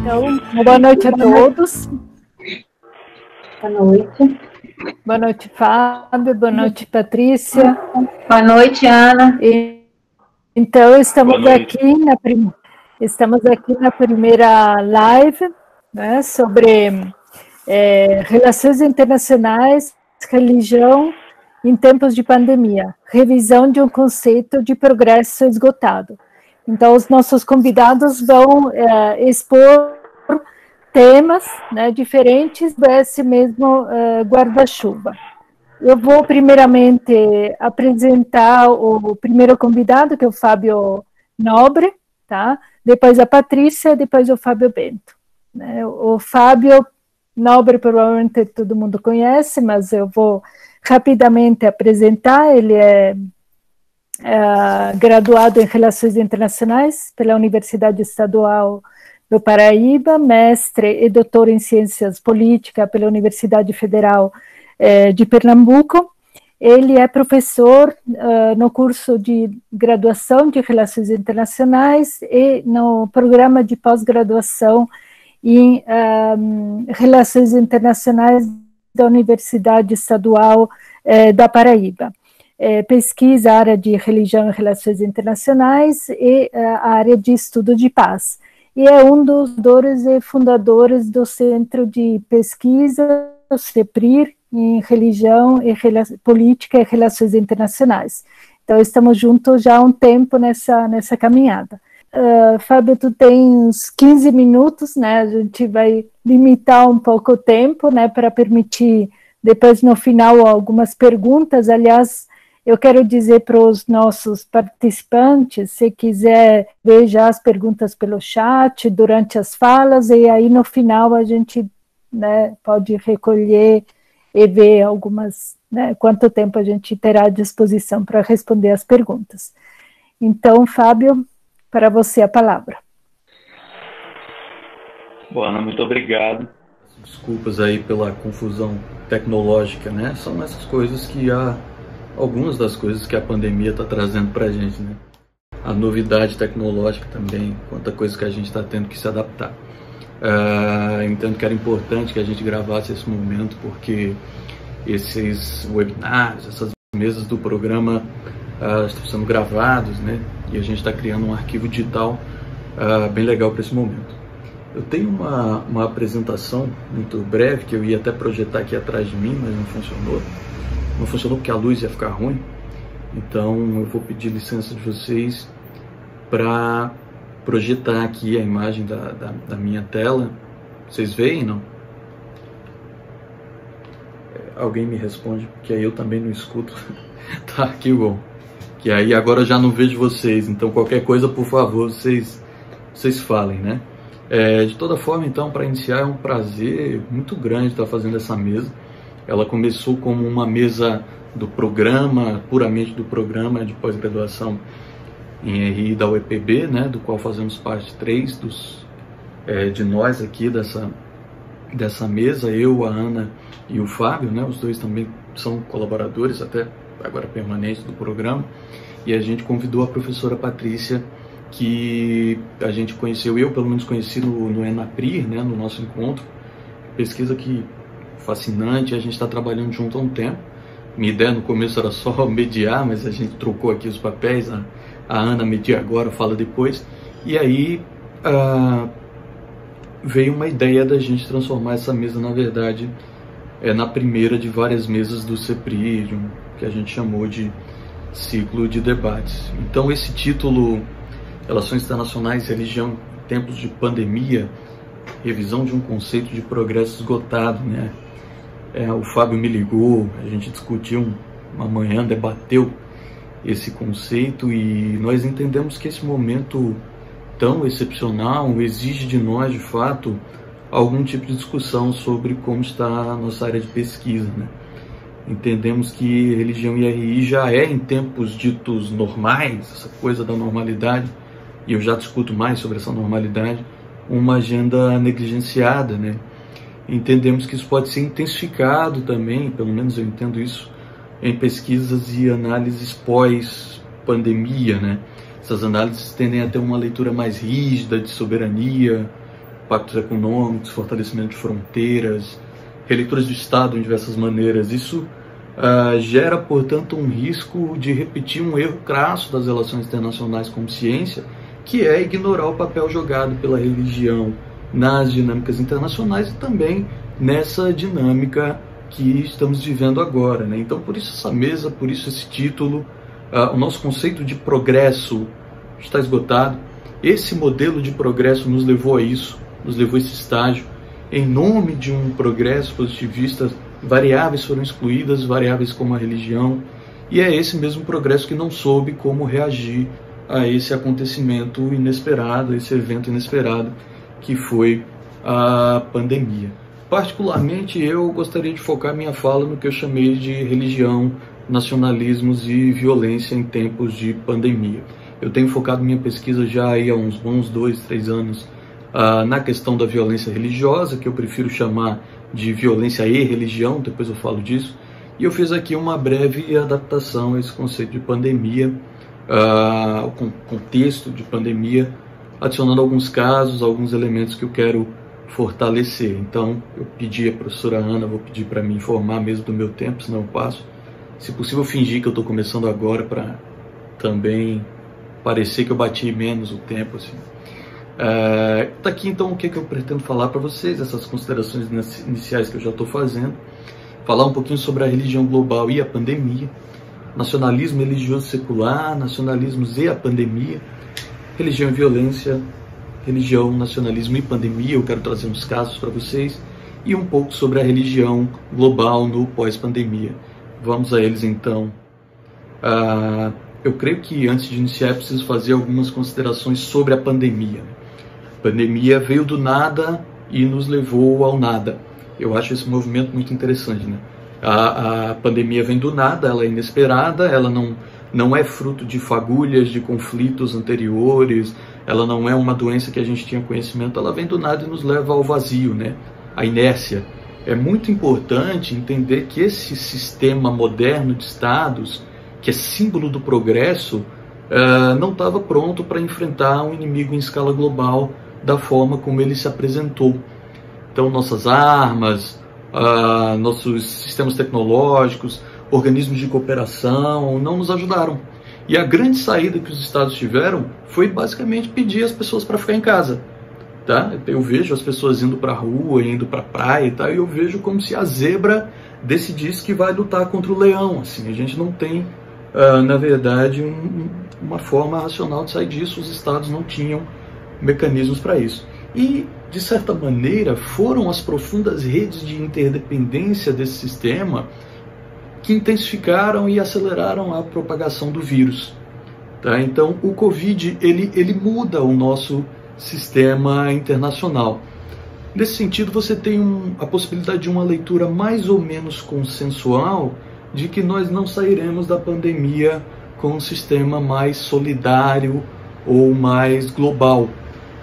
Então, boa noite a todos. Boa noite. Boa noite, Fábio. Boa noite, Patrícia. Boa noite, Ana. Então, estamos aqui na primeira live, né, sobre relações internacionais, religião em tempos de pandemia, revisão de um conceito de progresso esgotado. Então, os nossos convidados vão expor temas, né, diferentes desse mesmo guarda-chuva. Eu vou primeiramente apresentar o primeiro convidado, que é o Fábio Nobre, tá? Depois a Patrícia, depois o Fábio Bento. Né? O Fábio Nobre provavelmente todo mundo conhece, mas eu vou rapidamente apresentar. Ele é graduado em Relações Internacionais pela Universidade Estadual do Paraíba, mestre e doutor em Ciências Políticas pela Universidade Federal de Pernambuco. Ele é professor no curso de graduação de Relações Internacionais e no programa de pós-graduação em Relações Internacionais da Universidade Estadual da Paraíba. Pesquisa a área de religião e relações internacionais e a área de estudo de paz. E é um dos autores e fundadores do Centro de Pesquisa, o CEPRIR, em Religião, e Política e Relações Internacionais. Então, estamos juntos já há um tempo nessa caminhada. Fábio, tu tem uns 15 minutos, né? A gente vai limitar um pouco o tempo, né, para permitir, depois, no final, algumas perguntas. Aliás, eu quero dizer para os nossos participantes, se quiser ver já as perguntas pelo chat, durante as falas, e aí no final a gente, né, pode recolher e ver algumas, né, quanto tempo a gente terá à disposição para responder as perguntas. Então, Fábio, para você a palavra. Bom, Ana, muito obrigado. Desculpas aí pela confusão tecnológica, né? São essas coisas que algumas das coisas que a pandemia está trazendo para a gente, né? A novidade tecnológica também, quanta coisa que a gente está tendo que se adaptar. Entendo que era importante que a gente gravasse esse momento, porque esses webinários, essas mesas do programa estão sendo gravados, né? E a gente está criando um arquivo digital bem legal para esse momento. Eu tenho uma apresentação muito breve, que eu ia até projetar aqui atrás de mim, mas não funcionou. Não funcionou porque a luz ia ficar ruim, então eu vou pedir licença de vocês para projetar aqui a imagem da minha tela. Vocês veem, não? Alguém me responde, porque aí eu também não escuto. Tá, que bom. Que aí agora eu já não vejo vocês, então qualquer coisa, por favor, vocês falem, né? De toda forma, então, para iniciar, é um prazer muito grande estar fazendo essa mesa. Ela começou como uma mesa do programa, puramente do programa de pós-graduação em RI da UEPB, né, do qual fazemos parte de nós aqui dessa mesa, eu, a Ana e o Fábio, né, os dois também são colaboradores, até agora permanentes do programa, e a gente convidou a professora Patrícia, que a gente conheceu, eu pelo menos conheci no ENAPRIR, né, no nosso encontro, pesquisa que fascinante, a gente está trabalhando junto há um tempo. Minha ideia no começo era só mediar, mas a gente trocou aqui os papéis, a Ana media agora, fala depois, e aí veio uma ideia da gente transformar essa mesa, na verdade, na primeira de várias mesas do CEPRI, que a gente chamou de ciclo de debates. Então esse título, Relações Internacionais e Religião em Tempos de Pandemia, revisão de um conceito de progresso esgotado, né? O Fábio me ligou, a gente discutiu uma manhã, debateu esse conceito e nós entendemos que esse momento tão excepcional exige de nós, de fato, algum tipo de discussão sobre como está a nossa área de pesquisa, né? Entendemos que religião e RI já é, em tempos ditos normais, essa coisa da normalidade, e eu já discuto mais sobre essa normalidade, uma agenda negligenciada, né? Entendemos que isso pode ser intensificado também, pelo menos eu entendo isso, em pesquisas e análises pós-pandemia, né? Essas análises tendem a ter uma leitura mais rígida de soberania, pactos econômicos, fortalecimento de fronteiras, releituras do Estado em diversas maneiras. Isso gera, portanto, um risco de repetir um erro crasso das relações internacionais como ciência, que é ignorar o papel jogado pela religião nas dinâmicas internacionais e também nessa dinâmica que estamos vivendo agora, né? Então, por isso essa mesa, por isso esse título, o nosso conceito de progresso está esgotado. Esse modelo de progresso nos levou a isso, nos levou a esse estágio. Em nome de um progresso positivista, variáveis foram excluídas, variáveis como a religião, e é esse mesmo progresso que não soube como reagir a esse acontecimento inesperado, esse evento inesperado que foi a pandemia. Particularmente, eu gostaria de focar minha fala no que eu chamei de religião, nacionalismos e violência em tempos de pandemia. Eu tenho focado minha pesquisa já aí há uns bons 2, 3 anos na questão da violência religiosa, que eu prefiro chamar de violência e religião, depois eu falo disso, e eu fiz aqui uma breve adaptação a esse conceito de pandemia, ao contexto de pandemia, adicionando alguns casos, alguns elementos que eu quero fortalecer. Então, eu pedi à professora Ana, vou pedir para me informar mesmo do meu tempo, senão eu passo. Se possível, fingir que eu estou começando agora para também parecer que eu bati menos o tempo, assim. Tá aqui então o que eu pretendo falar para vocês, essas considerações iniciais que eu já estou fazendo, falar um pouquinho sobre a religião global e a pandemia, nacionalismo religioso secular, nacionalismos e a pandemia, religião e violência, religião, nacionalismo e pandemia. Eu quero trazer uns casos para vocês e um pouco sobre a religião global no pós-pandemia. Vamos a eles então. Eu creio que antes de iniciar é preciso fazer algumas considerações sobre a pandemia. A pandemia veio do nada e nos levou ao nada. Eu acho esse movimento muito interessante, né? A pandemia vem do nada, ela é inesperada, ela não é fruto de fagulhas, de conflitos anteriores, ela não é uma doença que a gente tinha conhecimento, ela vem do nada e nos leva ao vazio, né? A inércia. É muito importante entender que esse sistema moderno de estados, que é símbolo do progresso, não estava pronto para enfrentar um inimigo em escala global da forma como ele se apresentou. Então, nossas armas, nossos sistemas tecnológicos, organismos de cooperação não nos ajudaram. E a grande saída que os estados tiveram foi basicamente pedir às pessoas para ficar em casa. Tá? Eu vejo as pessoas indo para a rua, indo para a praia e tal, e eu vejo como se a zebra decidisse que vai lutar contra o leão. Assim, a gente não tem, na verdade, uma forma racional de sair disso. Os estados não tinham mecanismos para isso. E, de certa maneira, foram as profundas redes de interdependência desse sistema que intensificaram e aceleraram a propagação do vírus. Tá? Então, o Covid ele muda o nosso sistema internacional. Nesse sentido, você tem a possibilidade de uma leitura mais ou menos consensual de que nós não sairemos da pandemia com um sistema mais solidário ou mais global.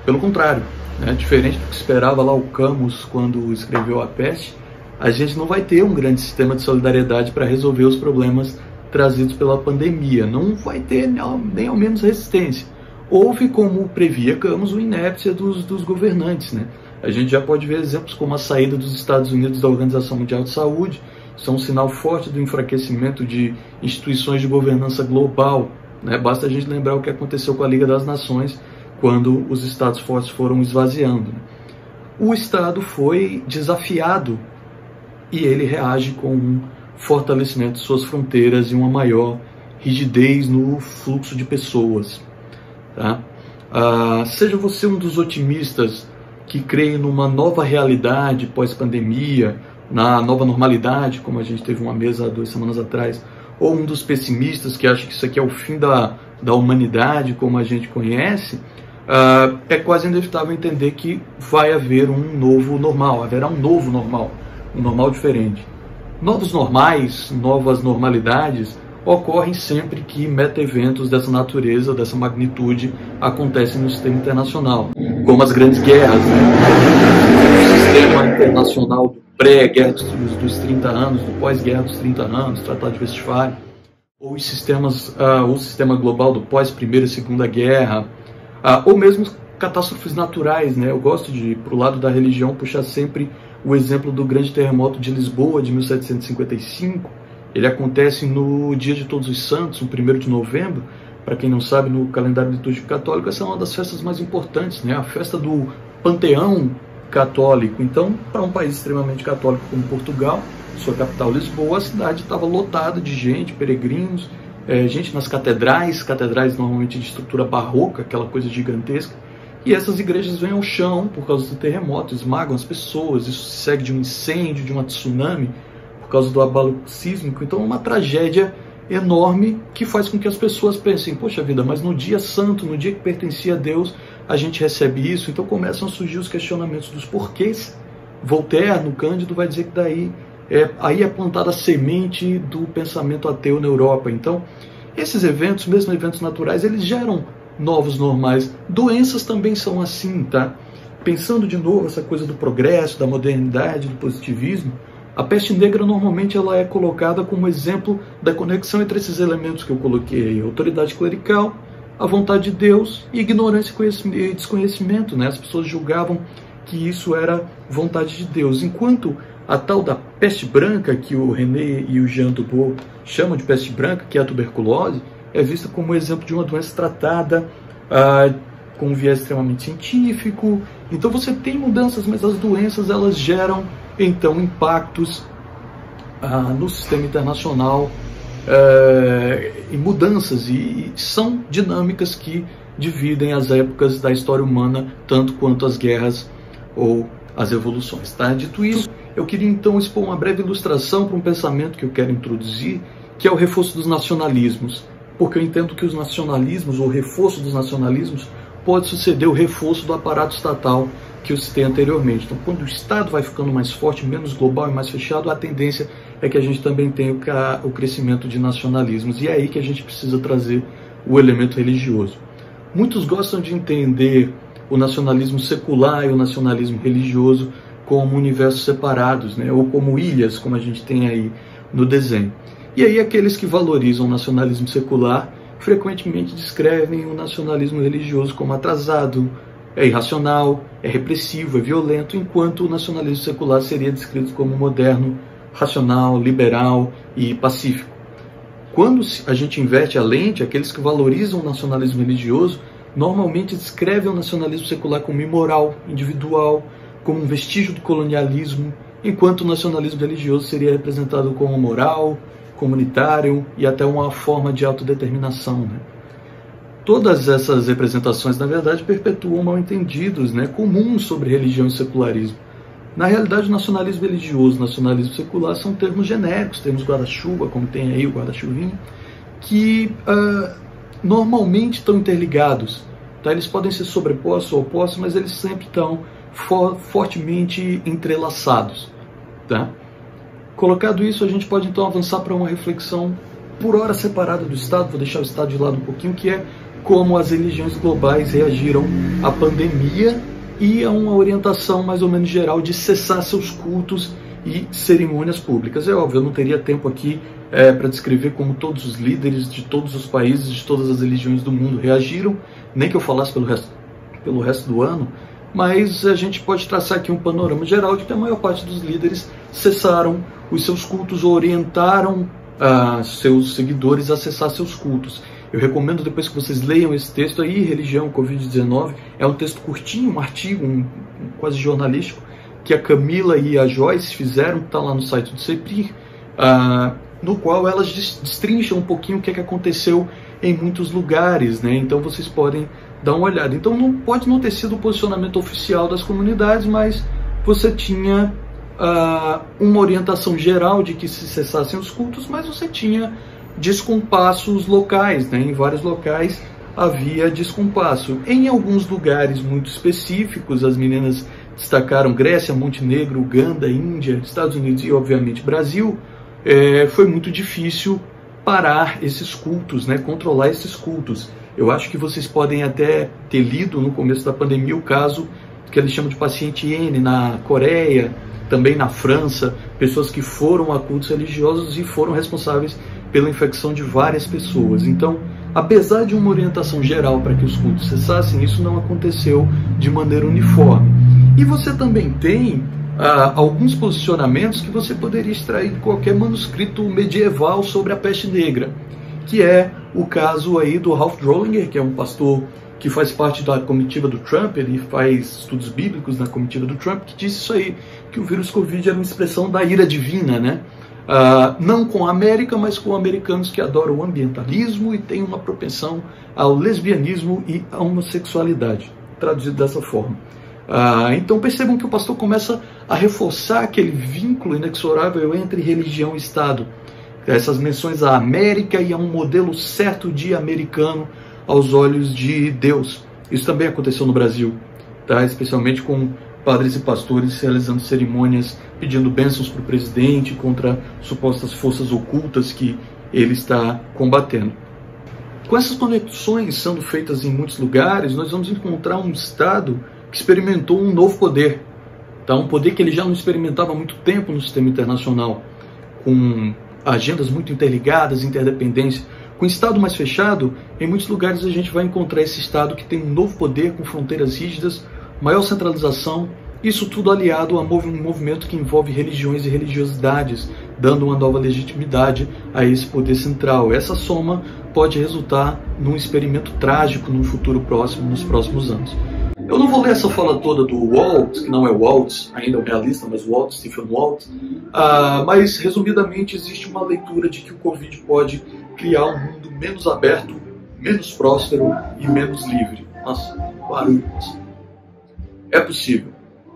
Pelo contrário, né? Diferente do que esperava lá o Camus quando escreveu A Peste, a gente não vai ter um grande sistema de solidariedade para resolver os problemas trazidos pela pandemia. Não vai ter nem ao menos resistência. Houve, como previa Camus, uma inépcia dos governantes, né? A gente já pode ver exemplos como a saída dos Estados Unidos da Organização Mundial de Saúde. Isso é um sinal forte do enfraquecimento de instituições de governança global, né? Basta a gente lembrar o que aconteceu com a Liga das Nações, quando os estados fortes foram esvaziando. O Estado foi desafiado e ele reage com um fortalecimento de suas fronteiras e uma maior rigidez no fluxo de pessoas. Tá? Seja você um dos otimistas que crê numa nova realidade pós-pandemia, na nova normalidade, como a gente teve uma mesa 2 semanas atrás, ou um dos pessimistas que acha que isso aqui é o fim da humanidade como a gente conhece, é quase inevitável entender que vai haver um novo normal, haverá um novo normal, um normal diferente. Novos normais, novas normalidades ocorrem sempre que meta-eventos dessa natureza, dessa magnitude, acontecem no sistema internacional, como as grandes guerras, né? O sistema internacional do pré-guerra dos 30 anos, do pós-guerra dos 30 anos, Tratado de Westfália, ou o sistema global do pós-Primeira e Segunda Guerra, ou mesmo catástrofes naturais, né? Eu gosto de, pro lado da religião, puxar sempre o exemplo do grande terremoto de Lisboa, de 1755. Ele acontece no Dia de Todos os Santos, no 1º de novembro. Para quem não sabe, no calendário litúrgico católico, essa é uma das festas mais importantes, né? A festa do panteão católico. Então, para um país extremamente católico como Portugal, sua capital Lisboa, a cidade estava lotada de gente, peregrinos, gente nas catedrais normalmente de estrutura barroca, aquela coisa gigantesca. E essas igrejas vêm ao chão por causa do terremoto, esmagam as pessoas, isso se segue de um incêndio, de uma tsunami, por causa do abalo sísmico. Então é uma tragédia enorme que faz com que as pessoas pensem, poxa vida, mas no dia santo, no dia que pertencia a Deus, a gente recebe isso. Então começam a surgir os questionamentos dos porquês. Voltaire, no Cândido, vai dizer que daí aí é plantada a semente do pensamento ateu na Europa. Então esses eventos, mesmo eventos naturais, eles geram novos normais. Doenças também são assim, tá? Pensando de novo essa coisa do progresso, da modernidade, do positivismo, a peste negra normalmente ela é colocada como exemplo da conexão entre esses elementos que eu coloquei: autoridade clerical, a vontade de Deus e ignorância e desconhecimento, né? As pessoas julgavam que isso era vontade de Deus, enquanto a tal da peste branca, que o René e o Jean Dubois chamam de peste branca, que é a tuberculose, é vista como exemplo de uma doença tratada com um viés extremamente científico. Então você tem mudanças, mas as doenças elas geram então impactos no sistema internacional e mudanças, e são dinâmicas que dividem as épocas da história humana tanto quanto as guerras ou as evoluções. Tá? Dito isso, eu queria então expor uma breve ilustração para um pensamento que eu quero introduzir, que é o reforço dos nacionalismos, porque eu entendo que os nacionalismos, ou o reforço dos nacionalismos, pode suceder o reforço do aparato estatal que eu citei anteriormente. Então, quando o Estado vai ficando mais forte, menos global e mais fechado, a tendência é que a gente também tenha o crescimento de nacionalismos. E é aí que a gente precisa trazer o elemento religioso. Muitos gostam de entender o nacionalismo secular e o nacionalismo religioso como universos separados, né? Ou como ilhas, como a gente tem aí no desenho. E aí aqueles que valorizam o nacionalismo secular frequentemente descrevem o nacionalismo religioso como atrasado, é irracional, é repressivo, é violento, enquanto o nacionalismo secular seria descrito como moderno, racional, liberal e pacífico. Quando a gente inverte a lente, aqueles que valorizam o nacionalismo religioso normalmente descrevem o nacionalismo secular como imoral, individual, como um vestígio do colonialismo, enquanto o nacionalismo religioso seria representado como moral, comunitário e até uma forma de autodeterminação, né? Todas essas representações, na verdade, perpetuam mal-entendidos, né, comuns sobre religião e secularismo. Na realidade, o nacionalismo religioso e o nacionalismo secular são termos genéricos, termos guarda-chuva, como tem aí o guarda-chuvinho, que normalmente estão interligados. Tá? Eles podem ser sobrepostos ou opostos, mas eles sempre estão fortemente entrelaçados. Tá? Colocado isso, a gente pode então avançar para uma reflexão por hora separada do Estado, vou deixar o Estado de lado um pouquinho, que é como as religiões globais reagiram à pandemia e a uma orientação mais ou menos geral de cessar seus cultos e cerimônias públicas. É óbvio, eu não teria tempo aqui para descrever como todos os líderes de todos os países, de todas as religiões do mundo reagiram, nem que eu falasse pelo resto do ano, mas a gente pode traçar aqui um panorama geral de que a maior parte dos líderes cessaram os seus cultos ou orientaram seus seguidores a cessar seus cultos. Eu recomendo depois que vocês leiam esse texto aí, Religião, Covid-19, é um texto curtinho, um artigo, quase jornalístico, que a Camila e a Joyce fizeram, está lá no site do CEPRIR, no qual elas destrincham um pouquinho o que aconteceu em muitos lugares, né? Então vocês podem dar uma olhada. Então pode não ter sido o posicionamento oficial das comunidades, mas você tinha uma orientação geral de que se cessassem os cultos, mas você tinha descompassos locais, né? Em vários locais havia descompasso. Em alguns lugares muito específicos, as meninas destacaram Grécia, Montenegro, Uganda, Índia, Estados Unidos e, obviamente, Brasil. Foi muito difícil parar esses cultos, né? Controlar esses cultos. Eu acho que vocês podem até ter lido no começo da pandemia o caso que eles chamam de paciente N na Coreia, também na França, pessoas que foram a cultos religiosos e foram responsáveis pela infecção de várias pessoas. Então, apesar de uma orientação geral para que os cultos cessassem, isso não aconteceu de maneira uniforme. E você também tem alguns posicionamentos que você poderia extrair de qualquer manuscrito medieval sobre a peste negra, que é o caso aí do Ralph Drollinger, que é um pastor que faz parte da comitiva do Trump, ele faz estudos bíblicos na comitiva do Trump, que disse isso aí, que o vírus Covid era uma expressão da ira divina, né? Não com a América, mas com americanos que adoram o ambientalismo e têm uma propensão ao lesbianismo e à homossexualidade, traduzido dessa forma. Então percebam que o pastor começa a reforçar aquele vínculo inexorável entre religião e Estado. Essas menções à América e a um modelo certo de americano aos olhos de Deus. Isso também aconteceu no Brasil, tá? Especialmente com padres e pastores realizando cerimônias pedindo bênçãos para o presidente contra supostas forças ocultas que ele está combatendo. Com essas conexões sendo feitas em muitos lugares, nós vamos encontrar um Estado que experimentou um novo poder, tá? Um poder que ele já não experimentava há muito tempo no sistema internacional, com agendas muito interligadas, interdependência. Com o Estado mais fechado, em muitos lugares a gente vai encontrar esse Estado que tem um novo poder, com fronteiras rígidas, maior centralização, isso tudo aliado a um movimento que envolve religiões e religiosidades, dando uma nova legitimidade a esse poder central. Essa soma pode resultar num experimento trágico no futuro próximo, nos próximos anos. Eu não vou ler essa fala toda do Walt, que não é Walt, ainda é um realista, mas Walt, Stephen Walt, mas resumidamente existe uma leitura de que o Covid pode criar um mundo menos aberto, menos próspero e menos livre. Nossa, barulho. É possível.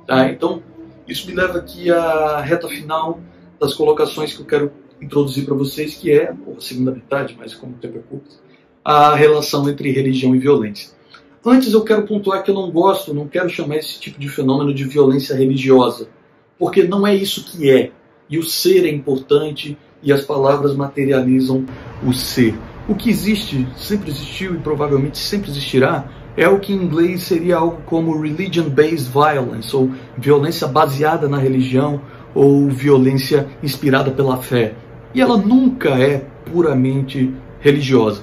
Tá? Então, isso me leva aqui à reta final das colocações que eu quero introduzir para vocês, que é, a segunda metade, mas como o tempo é curto, a relação entre religião e violência. Antes eu quero pontuar que eu não quero chamar esse tipo de fenômeno de violência religiosa, porque não é isso que é. E o ser é importante e as palavras materializam o ser. O que existe, sempre existiu e provavelmente sempre existirá, é o que em inglês seria algo como religion-based violence, ou violência baseada na religião, ou violência inspirada pela fé. E ela nunca é puramente religiosa,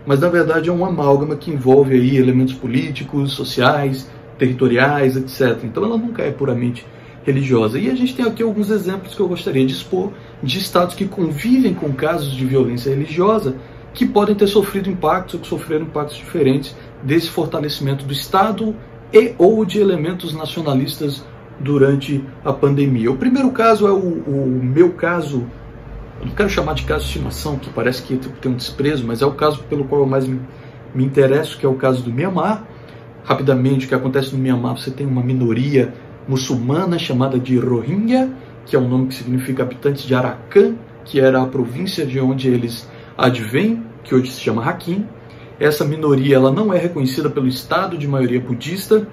mas na verdade é um amálgama que envolve aí elementos políticos, sociais, territoriais, etc. Então ela nunca é puramente religiosa. E a gente tem aqui alguns exemplos que eu gostaria de expor de estados que convivem com casos de violência religiosa, que podem ter sofrido impactos ou que sofreram impactos diferentes desse fortalecimento do Estado e ou de elementos nacionalistas durante a pandemia. O primeiro caso é o meu caso, eu não quero chamar de caso de estimação, que parece que tem um desprezo, mas é o caso pelo qual eu mais me interesso, que é o caso do Mianmar. Rapidamente, o que acontece no Mianmar, você tem uma minoria muçulmana chamada de Rohingya, que é um nome que significa habitantes de Arakan, que era a província de onde eles advêm, que hoje se chama Rakhine. Essa minoria ela não é reconhecida pelo Estado de maioria budista,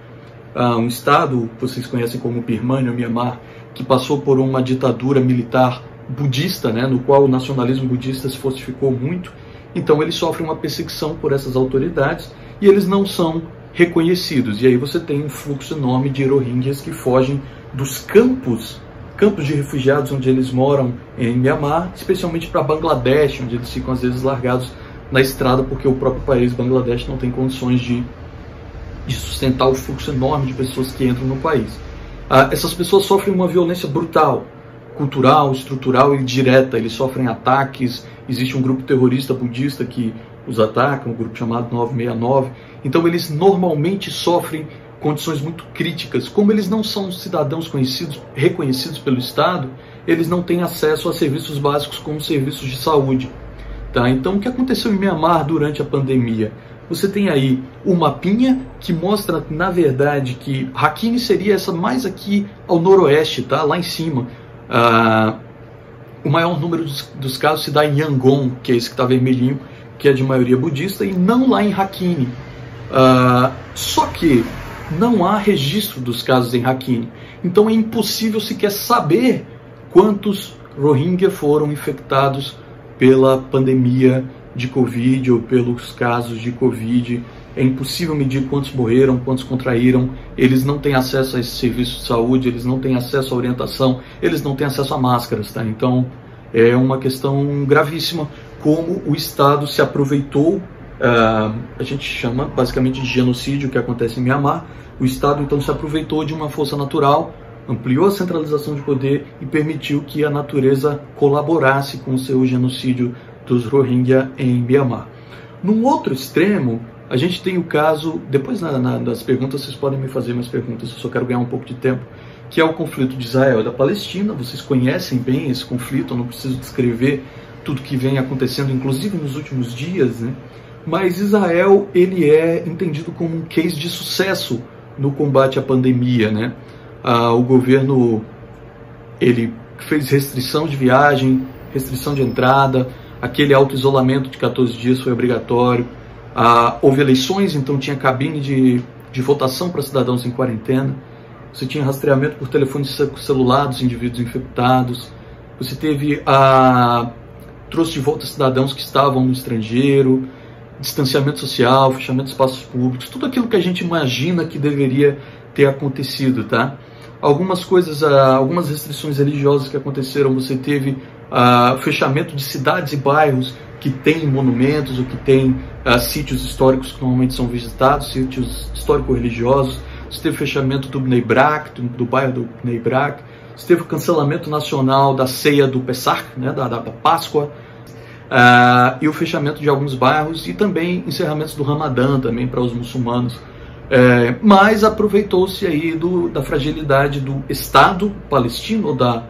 um Estado que vocês conhecem como Birmania ou Mianmar, que passou por uma ditadura militar budista, né, no qual o nacionalismo budista se fortificou muito. Então eles sofrem uma perseguição por essas autoridades e eles não são reconhecidos. E aí você tem um fluxo enorme de Rohingyas que fogem dos campos de refugiados onde eles moram em Mianmar, especialmente para Bangladesh, onde eles ficam às vezes largados na estrada porque o próprio país, Bangladesh, não tem condições de sustentar o fluxo enorme de pessoas que entram no país. Essas pessoas sofrem uma violência brutal, cultural, estrutural e direta. Eles sofrem ataques, existe um grupo terrorista budista que os ataca, um grupo chamado 969. Então eles normalmente sofrem condições muito críticas. Como eles não são cidadãos reconhecidos pelo Estado, eles não têm acesso a serviços básicos como serviços de saúde. Tá? Então o que aconteceu em Mianmar durante a pandemia? Você tem aí um mapinha que mostra, na verdade, que Rakhine seria essa mais aqui ao noroeste, tá? Lá em cima. O maior número dos casos se dá em Yangon, que é esse que está vermelhinho, que é de maioria budista, e não lá em Rakhine. Só que não há registro dos casos em Rakhine. Então é impossível sequer saber quantos Rohingya foram infectados pela pandemia de Covid ou pelos casos de Covid. É impossível medir quantos morreram, quantos contraíram. Eles não têm acesso a esses serviços de saúde, eles não têm acesso à orientação, eles não têm acesso a máscaras. Tá? Então é uma questão gravíssima como o Estado se aproveitou a gente chama basicamente de genocídio que acontece em Mianmar. O Estado então se aproveitou de uma força natural, ampliou a centralização de poder e permitiu que a natureza colaborasse com o seu genocídio dos Rohingya em Mianmar. Num outro extremo, a gente tem o caso, depois das perguntas vocês podem me fazer mais perguntas, eu só quero ganhar um pouco de tempo, que é o conflito de Israel e da Palestina. Vocês conhecem bem esse conflito, eu não preciso descrever tudo que vem acontecendo, inclusive nos últimos dias, né? Mas Israel, ele é entendido como um case de sucesso no combate à pandemia, né? O governo, ele fez restrição de viagem, restrição de entrada, aquele auto-isolamento de 14 dias foi obrigatório, houve eleições, então tinha cabine de votação para cidadãos em quarentena, você tinha rastreamento por telefone celular dos indivíduos infectados, você teve trouxe de volta cidadãos que estavam no estrangeiro, distanciamento social, fechamento de espaços públicos, tudo aquilo que a gente imagina que deveria ter acontecido, tá? Algumas coisas, algumas restrições religiosas que aconteceram, você teve fechamento de cidades e bairros que têm monumentos ou que têm sítios históricos que normalmente são visitados, sítios histórico-religiosos. Você teve fechamento do Bnei Brak, do bairro do Bnei Brak. Você teve o cancelamento nacional da ceia do Pessach, né, da Páscoa, e o fechamento de alguns bairros e também encerramentos do Ramadã também para os muçulmanos. Mas aproveitou-se aí da fragilidade do Estado palestino, ou da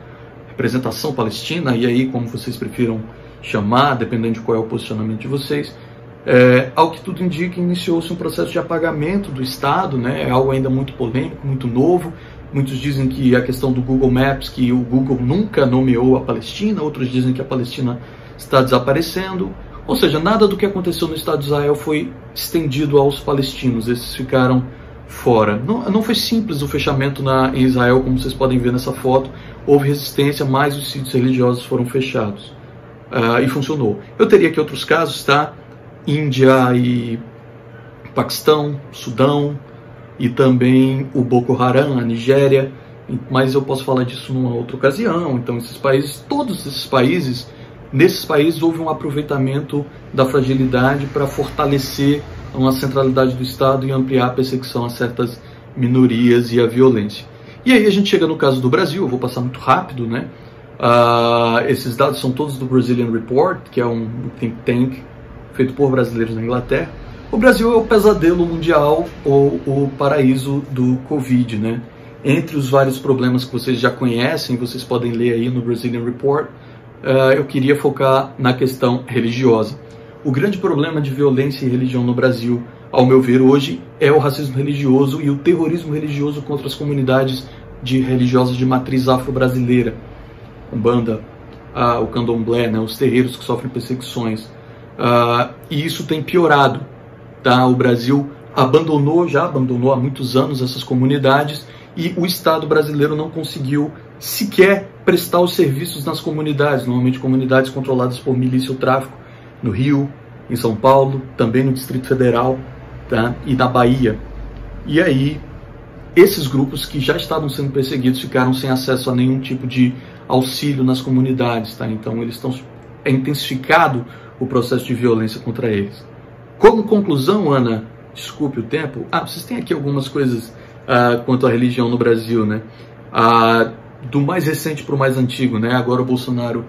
representação palestina, e aí como vocês prefiram chamar, dependendo de qual é o posicionamento de vocês. Ao que tudo indica, iniciou-se um processo de apagamento do Estado, né? É algo ainda muito polêmico, muito novo. Muitos dizem que a questão do Google Maps, que o Google nunca nomeou a Palestina, outros dizem que a Palestina está desaparecendo. Ou seja, nada do que aconteceu no Estado de Israel foi estendido aos palestinos, esses ficaram fora. Não foi simples o fechamento em Israel, como vocês podem ver nessa foto. Houve resistência, mas os sítios religiosos foram fechados. E funcionou. Eu teria aqui outros casos, tá? Índia e Paquistão, Sudão e também o Boko Haram, a Nigéria, mas eu posso falar disso numa outra ocasião. Então esses países, todos esses países, nesses países houve um aproveitamento da fragilidade para fortalecer uma centralidade do Estado e ampliar a perseguição a certas minorias e a violência. E aí a gente chega no caso do Brasil, eu vou passar muito rápido, né? Esses dados são todos do Brazilian Report, que é um think tank feito por brasileiros na Inglaterra. O Brasil é o pesadelo mundial ou o paraíso do Covid, né? Entre os vários problemas que vocês já conhecem, vocês podem ler aí no Brazilian Report, eu queria focar na questão religiosa. O grande problema de violência e religião no Brasil, ao meu ver hoje, é o racismo religioso e o terrorismo religioso contra as comunidades religiosas de matriz afro-brasileira. Umbanda, o candomblé, né, os terreiros que sofrem perseguições. E isso tem piorado. Tá? O Brasil já abandonou há muitos anos essas comunidades e o Estado brasileiro não conseguiu sequer prestar os serviços nas comunidades, normalmente comunidades controladas por milícia ou tráfico, no Rio, em São Paulo, também no Distrito Federal, tá? E na Bahia. E aí, esses grupos que já estavam sendo perseguidos ficaram sem acesso a nenhum tipo de auxílio nas comunidades, tá? Então é intensificado o processo de violência contra eles. Como conclusão, Ana, desculpe o tempo, vocês têm aqui algumas coisas quanto à religião no Brasil, né? Do mais recente para o mais antigo, né? Agora o Bolsonaro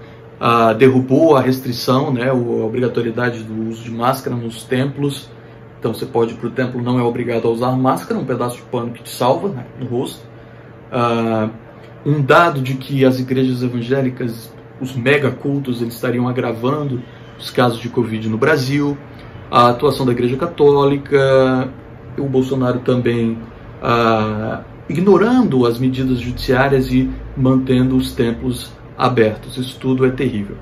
derrubou a restrição, né? A obrigatoriedade do uso de máscara nos templos. Então você pode ir para o templo, não é obrigado a usar máscara, um pedaço de pano que te salva, né, no rosto. Um dado de que as igrejas evangélicas, os mega cultos, eles estariam agravando os casos de Covid no Brasil. A atuação da Igreja Católica, o Bolsonaro também ignorando as medidas judiciárias e mantendo os templos abertos. Isso tudo é terrível.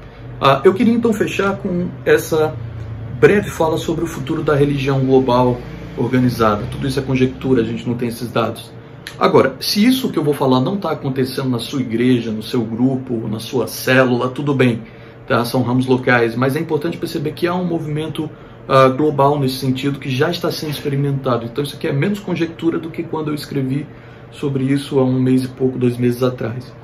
Eu queria então fechar com essa breve fala sobre o futuro da religião global organizada. Tudo isso é conjectura, a gente não tem esses dados. Agora, se isso que eu vou falar não está acontecendo na sua igreja, no seu grupo, na sua célula, tudo bem, tá? São ramos locais, mas é importante perceber que há um movimento global nesse sentido que já está sendo experimentado. Então isso aqui é menos conjectura do que quando eu escrevi sobre isso há 1 mês e pouco, 2 meses atrás.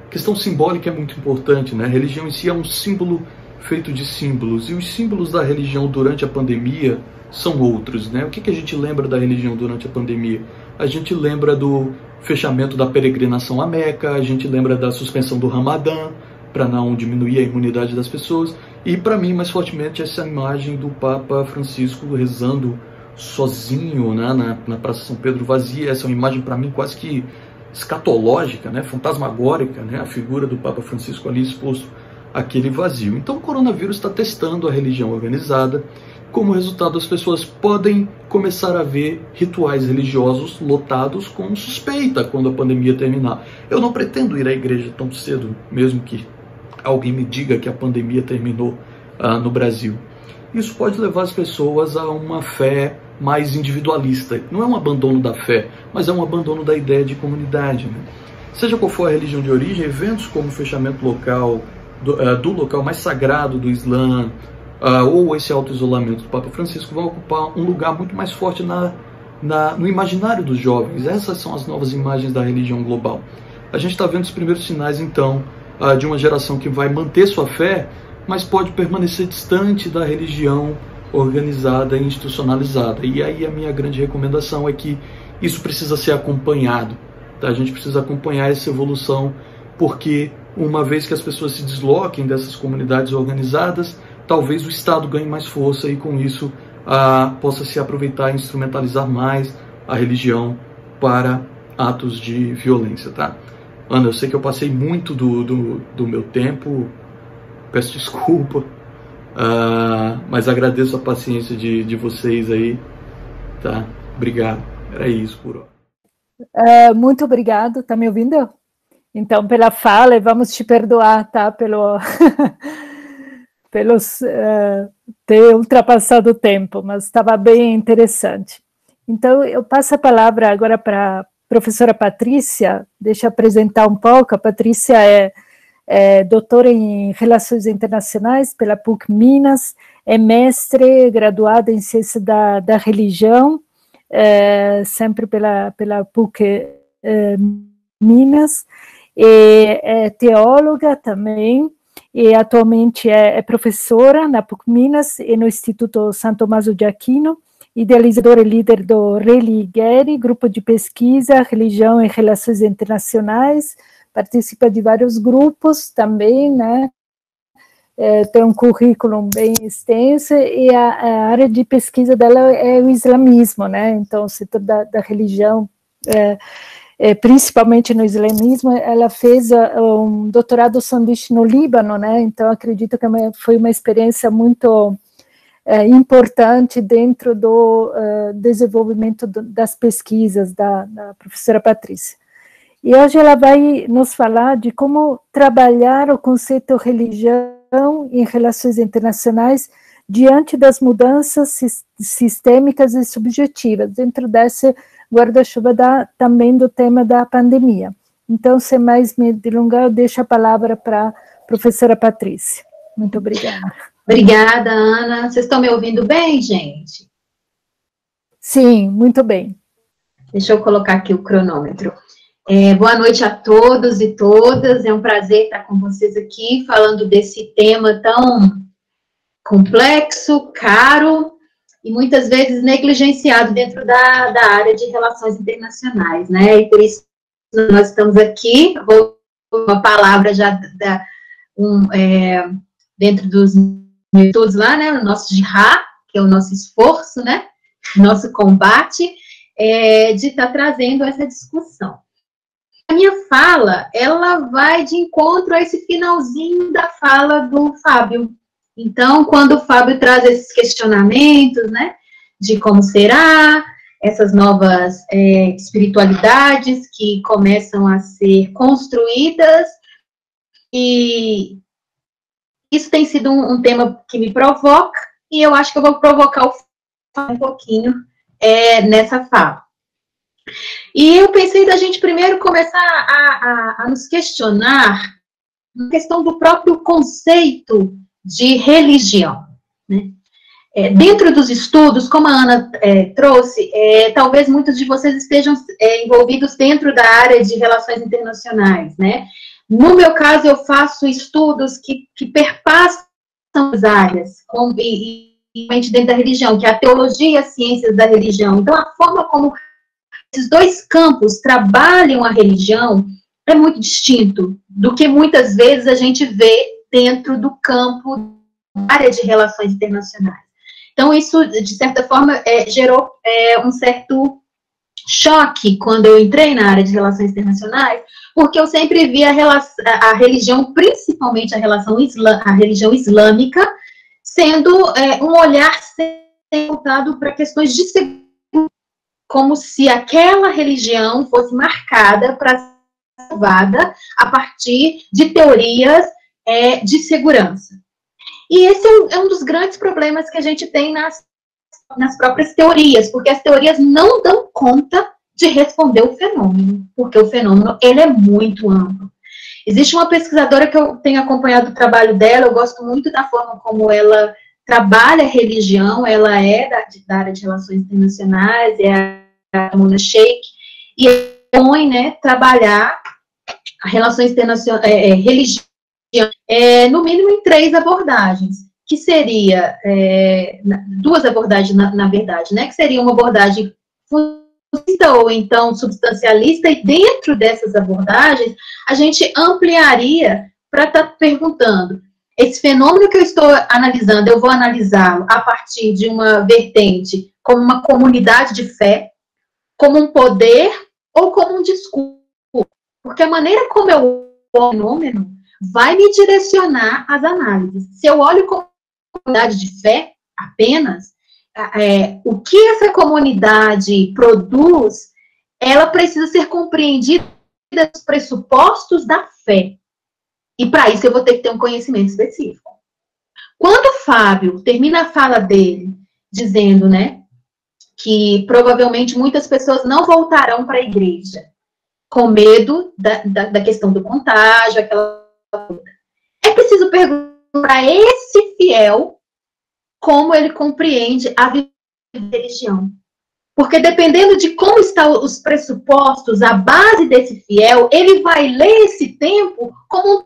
A questão simbólica é muito importante, né? A religião em si é um símbolo feito de símbolos, e os símbolos da religião durante a pandemia são outros, né? O que a gente lembra da religião durante a pandemia? A gente lembra do fechamento da peregrinação à Meca, a gente lembra da suspensão do Ramadã, para não diminuir a imunidade das pessoas, e para mim, mais fortemente, essa imagem do Papa Francisco rezando sozinho, né, na Praça São Pedro vazia. Essa é uma imagem para mim quase que escatológica, né, fantasmagórica, né, a figura do Papa Francisco ali exposto àquele vazio. Então o coronavírus está testando a religião organizada. Como resultado, as pessoas podem começar a ver rituais religiosos lotados com suspeita quando a pandemia terminar. Eu não pretendo ir à igreja tão cedo, mesmo que alguém me diga que a pandemia terminou no Brasil. Isso pode levar as pessoas a uma fé mais individualista. Não é um abandono da fé, mas é um abandono da ideia de comunidade, né? Seja qual for a religião de origem, eventos como o fechamento local, do local mais sagrado do Islã, ou esse auto-isolamento do Papa Francisco vão ocupar um lugar muito mais forte no imaginário dos jovens. Essas são as novas imagens da religião global. A gente está vendo os primeiros sinais, então, de uma geração que vai manter sua fé, mas pode permanecer distante da religião organizada e institucionalizada. E aí a minha grande recomendação é que isso precisa ser acompanhado. Tá? A gente precisa acompanhar essa evolução, porque uma vez que as pessoas se desloquem dessas comunidades organizadas, talvez o Estado ganhe mais força e com isso possa se aproveitar e instrumentalizar mais a religião para atos de violência. Tá? Ana, eu sei que eu passei muito do meu tempo, peço desculpa, mas agradeço a paciência de vocês aí, tá? Obrigado, era isso por hora. Muito obrigado, tá me ouvindo? Então, pela fala, vamos te perdoar, tá? Pelos ter ultrapassado o tempo, mas estava bem interessante. Então, eu passo a palavra agora para a professora Patrícia, deixa eu apresentar um pouco. A Patrícia é doutora em Relações Internacionais pela PUC Minas, é mestre, graduada em Ciência da Religião, sempre pela PUC Minas, e é teóloga também, e atualmente é professora na PUC Minas e no Instituto São Tomás de Aquino, idealizadora e líder do Religare, grupo de pesquisa, religião e relações internacionais, participa de vários grupos também, né? Tem um currículo bem extenso, e a área de pesquisa dela é o islamismo, né? Então, o setor da religião, principalmente no islamismo, ela fez um doutorado sanduíche no Líbano, né? Então, acredito que foi uma experiência muito importante dentro do desenvolvimento das pesquisas da professora Patrícia. E hoje ela vai nos falar de como trabalhar o conceito religião em relações internacionais diante das mudanças sistêmicas e subjetivas, dentro desse guarda-chuva também do tema da pandemia. Então, sem mais me delongar, eu deixo a palavra para a professora Patrícia. Muito obrigada. Obrigada, Ana. Vocês estão me ouvindo bem, gente? Sim, muito bem. Deixa eu colocar aqui o cronômetro. Boa noite a todos e todas, é um prazer estar com vocês aqui, falando desse tema tão complexo, caro e muitas vezes negligenciado dentro da área de relações internacionais, né? E por isso nós estamos aqui, vou uma palavra já dentro dos estudos lá, né? O nosso jihad, que é o nosso esforço, né? Nosso combate, de estar trazendo essa discussão. A minha fala, ela vai de encontro a esse finalzinho da fala do Fábio. Então, quando o Fábio traz esses questionamentos, né, de como será, essas novas espiritualidades que começam a ser construídas, e isso tem sido um tema que me provoca, e eu acho que eu vou provocar o Fábio um pouquinho nessa fala. E eu pensei da gente primeiro começar a nos questionar na questão do próprio conceito de religião, né? Dentro dos estudos, como a Ana trouxe, talvez muitos de vocês estejam envolvidos dentro da área de relações internacionais, né? No meu caso, eu faço estudos que perpassam são as áreas, e dentro da religião, que é a teologia e as ciências da religião. Então, a forma como esses dois campos trabalham a religião é muito distinto do que muitas vezes a gente vê dentro do campo da área de relações internacionais. Então, isso, de certa forma, gerou um certo choque quando eu entrei na área de relações internacionais, porque eu sempre vi a religião, principalmente a religião islâmica, sendo um olhar voltado para questões de segurança, como se aquela religião fosse marcada para ser salvada a partir de teorias de segurança. E esse é um dos grandes problemas que a gente tem nas próprias teorias, porque as teorias não dão conta de responder o fenômeno, porque o fenômeno ele é muito amplo. Existe uma pesquisadora que eu tenho acompanhado o trabalho dela, eu gosto muito da forma como ela trabalha a religião, ela é da área de relações internacionais, é a Mona Sheikh, e propõe, né, trabalhar relações internacionais, religião, no mínimo em 3 abordagens, que seria, 2 abordagens, na verdade, né, que seria uma abordagem funcionalista ou então substancialista, e dentro dessas abordagens, a gente ampliaria para estar perguntando, esse fenômeno que eu estou analisando, eu vou analisá-lo a partir de uma vertente, como uma comunidade de fé, como um poder ou como um discurso, porque a maneira como eu olho o fenômeno vai me direcionar às análises. Se eu olho como comunidade de fé apenas, o que essa comunidade produz, ela precisa ser compreendida dos pressupostos da fé. E para isso eu vou ter que ter um conhecimento específico. Quando o Fábio termina a fala dele dizendo, né, que provavelmente muitas pessoas não voltarão para a igreja com medo da questão do contágio, é preciso perguntar para esse fiel como ele compreende a religião. Porque dependendo de como estão os pressupostos, a base desse fiel, ele vai ler esse tempo como um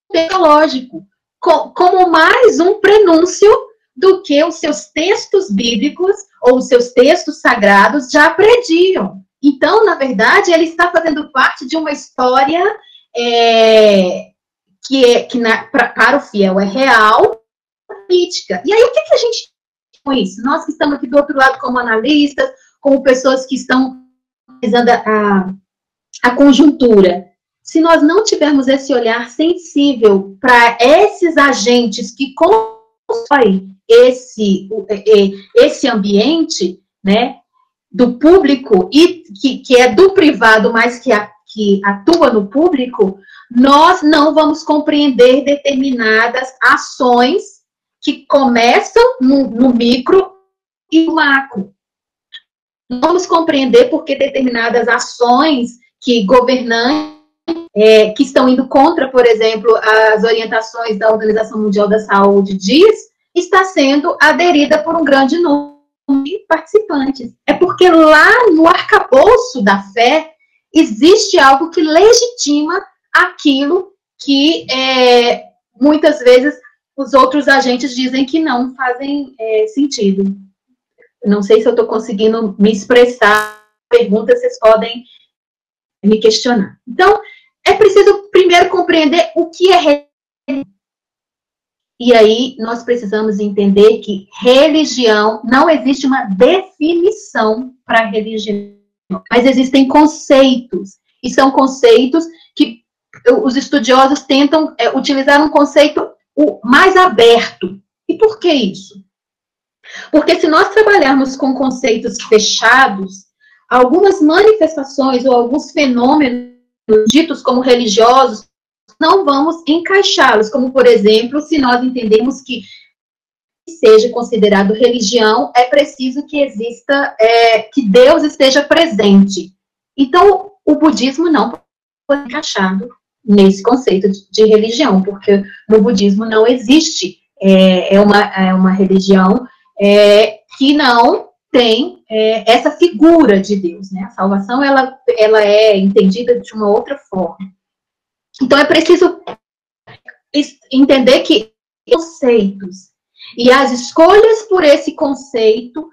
teológico, como mais um prenúncio do que os seus textos bíblicos ou os seus textos sagrados já prediam. Então, na verdade, ele está fazendo parte de uma história para o fiel é real, política. E aí, o que a gente tem com isso? Nós que estamos aqui do outro lado como analistas, como pessoas que estão analisando a conjuntura. Se nós não tivermos esse olhar sensível para esses agentes que constroem esse ambiente, né, do público e que é do privado, mas que atua no público, nós não vamos compreender determinadas ações que começam no micro e no macro. Não vamos compreender porque determinadas ações que governantes que estão indo contra, por exemplo, as orientações da Organização Mundial da Saúde está sendo aderida por um grande número de participantes. É porque lá no arcabouço da fé existe algo que legitima aquilo que muitas vezes os outros agentes dizem que não fazem sentido. Não sei se eu estou conseguindo me expressar. Perguntas, vocês podem me questionar. Então, é preciso primeiro compreender o que é religião. E aí, nós precisamos entender que religião, não existe uma definição para religião, mas existem conceitos. E são conceitos que os estudiosos tentam utilizar um conceito mais aberto. E por que isso? Porque se nós trabalharmos com conceitos fechados, algumas manifestações ou alguns fenômenos ditos como religiosos, não vamos encaixá-los, como, por exemplo, se nós entendemos que seja considerado religião, é preciso que exista, que Deus esteja presente. Então, o budismo não pode ser encaixado nesse conceito de religião, porque no budismo não existe, uma religião que não tem essa figura de Deus, né? A salvação, ela é entendida de uma outra forma. Então, é preciso entender que conceitos. E as escolhas por esse conceito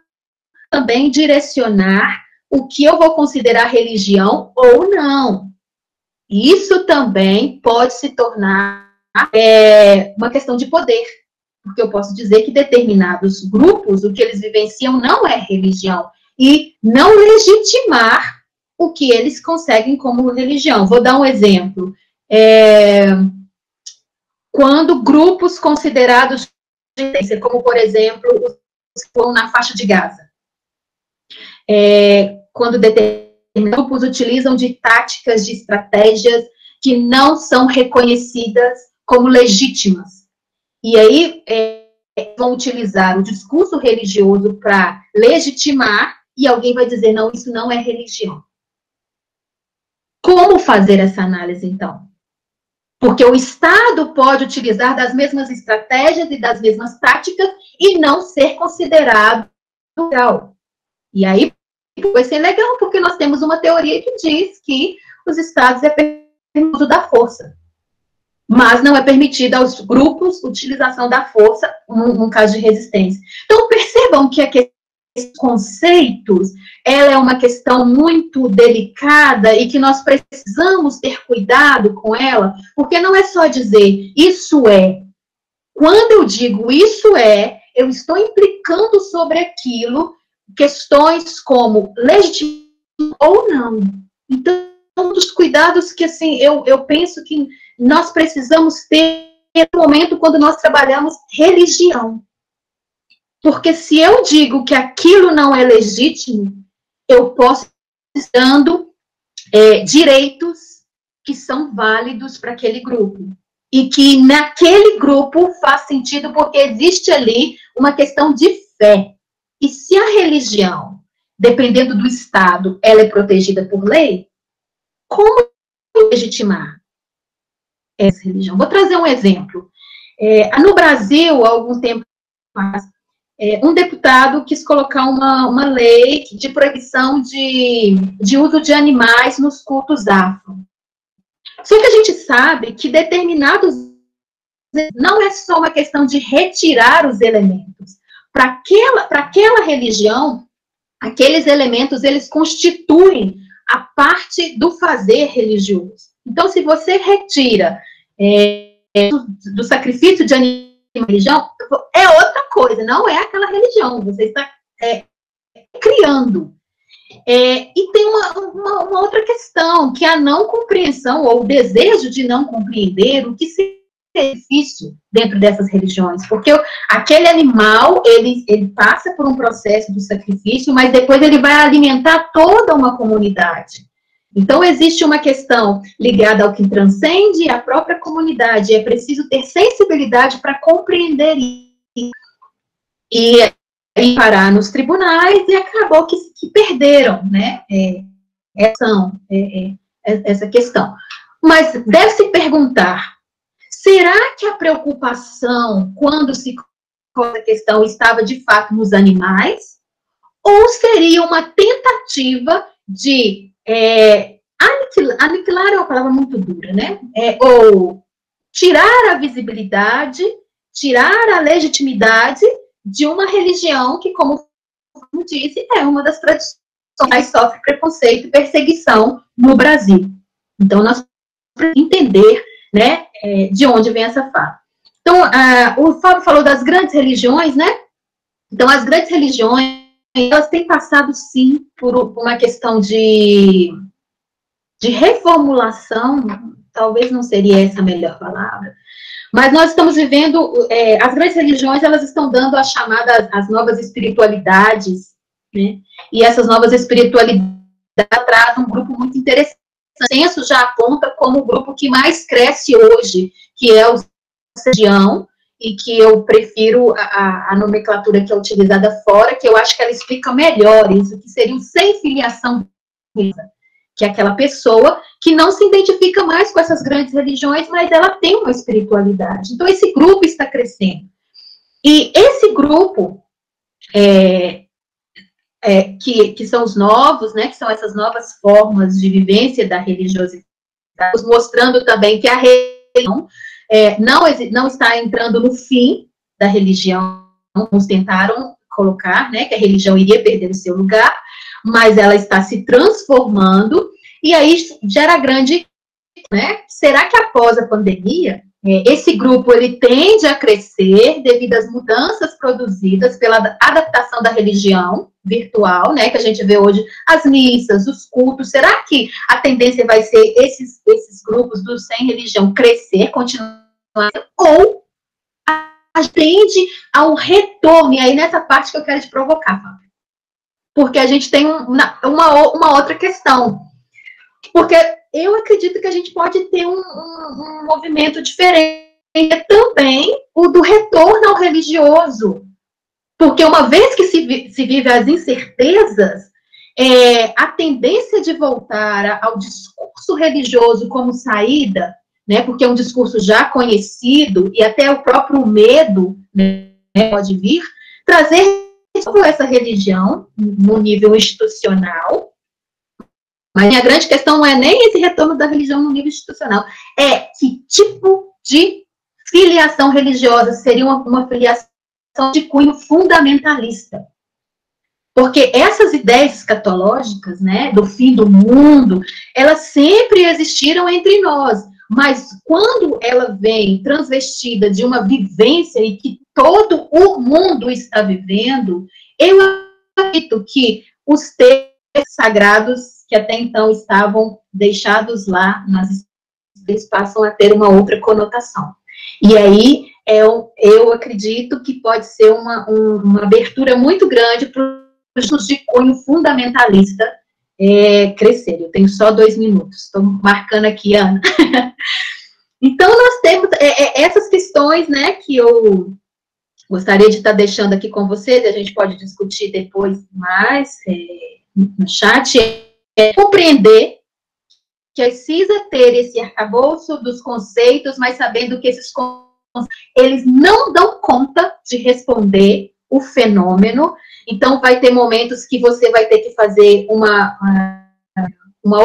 também direcionar o que eu vou considerar religião ou não. Isso também pode se tornar uma questão de poder, porque eu posso dizer que determinados grupos, o que eles vivenciam não é religião, e não legitimar o que eles conseguem como religião. Vou dar um exemplo. Quando grupos considerados de como, por exemplo, os que estão na faixa de Gaza, quando determinados grupos utilizam de táticas, de estratégias que não são reconhecidas como legítimas. E aí vão utilizar o discurso religioso para legitimar, e alguém vai dizer, não, isso não é religião. Como fazer essa análise, então? Porque o Estado pode utilizar das mesmas estratégias e das mesmas táticas e não ser considerado legal. E aí vai ser legal, porque nós temos uma teoria que diz que os Estados é permitido o uso da força. Mas não é permitida aos grupos utilização da força num caso de resistência. Então, percebam que esses conceitos, ela é uma questão muito delicada e que nós precisamos ter cuidado com ela, porque não é só dizer isso é. Quando eu digo isso é, eu estou implicando sobre aquilo questões como legítimo ou não. Então, um dos cuidados que, assim, eu penso que nós precisamos ter no momento quando nós trabalhamos religião. Porque se eu digo que aquilo não é legítimo, eu posso estar dando direitos que são válidos para aquele grupo. E que naquele grupo faz sentido porque existe ali uma questão de fé. E se a religião, dependendo do Estado, ela é protegida por lei, como legitimar essa religião? Vou trazer um exemplo. No Brasil, há algum tempo atrás, um deputado quis colocar uma lei de proibição de uso de animais nos cultos afro. Só que a gente sabe que determinados... Não é só uma questão de retirar os elementos. Para aquela religião, aqueles elementos, eles constituem a parte do fazer religioso. Então, se você retira do sacrifício de animais da religião, é outra coisa, não é aquela religião, você está criando. E tem uma outra questão, que é a não compreensão, ou o desejo de não compreender o que seria difícil dentro dessas religiões, porque aquele animal, ele passa por um processo de sacrifício, mas depois ele vai alimentar toda uma comunidade. Então, existe uma questão ligada ao que transcende a própria comunidade, é preciso ter sensibilidade para compreender isso. E parar nos tribunais, e acabou que perderam, né, essa questão. Mas deve-se perguntar, será que a preocupação, quando se colocou a questão, estava de fato nos animais? Ou seria uma tentativa de aniquilar é uma palavra muito dura, né? Ou tirar a visibilidade, tirar a legitimidade de uma religião que, como disse, é uma das tradições que mais sofre preconceito e perseguição no Brasil. Então, nós precisamos entender, né, de onde vem essa fala. Então, o Fábio falou das grandes religiões, né? Então, as grandes religiões, elas têm passado, sim, por uma questão de reformulação, talvez não seria essa a melhor palavra, mas nós estamos vivendo, as grandes religiões, elas estão dando a chamada, as novas espiritualidades, né? E essas novas espiritualidades trazem um grupo muito interessante. O censo já aponta como o grupo que mais cresce hoje, que é o religião, e que eu prefiro a nomenclatura que é utilizada fora, que eu acho que ela explica melhor isso, que seria o sem filiação, que é aquela pessoa que não se identifica mais com essas grandes religiões, mas ela tem uma espiritualidade. Então, esse grupo está crescendo. E esse grupo, que são os novos, né, que são essas novas formas de vivência da religiosidade, mostrando também que a religião não está entrando no fim da religião, uns tentaram colocar, né, que a religião iria perder o seu lugar, mas ela está se transformando, e aí gera grande, né, será que após a pandemia, esse grupo ele tende a crescer devido às mudanças produzidas pela adaptação da religião virtual, né, que a gente vê hoje, as missas, os cultos, será que a tendência vai ser esses grupos dos sem religião crescer, continuar, ou tende a um retorno, e aí nessa parte que eu quero te provocar, Fábio, porque a gente tem uma outra questão, porque eu acredito que a gente pode ter um movimento diferente também, o do retorno ao religioso, porque uma vez que se vive as incertezas, a tendência de voltar ao discurso religioso como saída, né, porque é um discurso já conhecido, e até o próprio medo, né, pode vir, trazer essa religião no nível institucional. Mas a minha grande questão não é nem esse retorno da religião no nível institucional, é que tipo de filiação religiosa seria uma filiação de cunho fundamentalista. Porque essas ideias escatológicas, né, do fim do mundo, elas sempre existiram entre nós, mas quando ela vem transvestida de uma vivência e que todo o mundo está vivendo, eu acredito que os textos sagrados que até então estavam deixados lá nas escrituras passam a ter uma outra conotação. E aí eu acredito que pode ser uma abertura muito grande para os de cunho fundamentalista crescer. Eu tenho só 2 minutos, estou marcando aqui, Ana. Então, nós temos essas questões, né, que eu gostaria de estar deixando aqui com vocês, e a gente pode discutir depois mais no chat, compreender que precisa ter esse arcabouço dos conceitos, mas sabendo que esses conceitos, eles não dão conta de responder o fenômeno. Então, vai ter momentos que você vai ter que fazer uma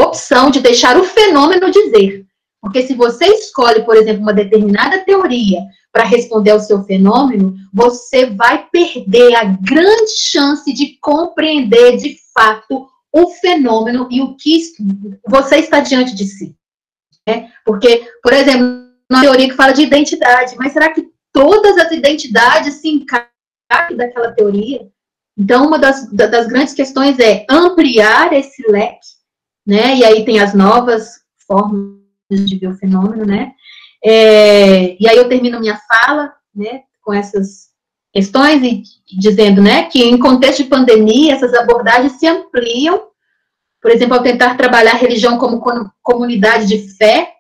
opção de deixar o fenômeno dizer. Porque se você escolhe, por exemplo, uma determinada teoria para responder ao seu fenômeno, você vai perder a grande chance de compreender, de fato, o fenômeno e o que você está diante de si. Né? Porque, por exemplo, uma teoria que fala de identidade, mas será que todas as identidades se encaixam daquela teoria? Então, uma das grandes questões é ampliar esse leque, né? E aí tem as novas formas de ver o fenômeno, né? E aí eu termino minha fala, né, com essas questões e dizendo, né, que em contexto de pandemia, essas abordagens se ampliam, por exemplo, ao tentar trabalhar a religião como comunidade de fé,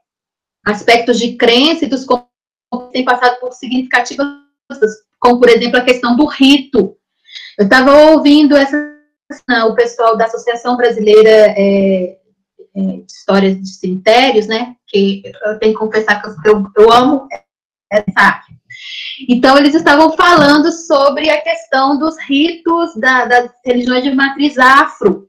aspectos de crença e dos conflitos têm passado por significativas, como, por exemplo, a questão do rito. Eu estava ouvindo o pessoal da Associação Brasileira de Histórias de Cemitérios, né, que eu tenho que confessar que eu amo essa área. Então, eles estavam falando sobre a questão dos ritos das religiões de matriz afro.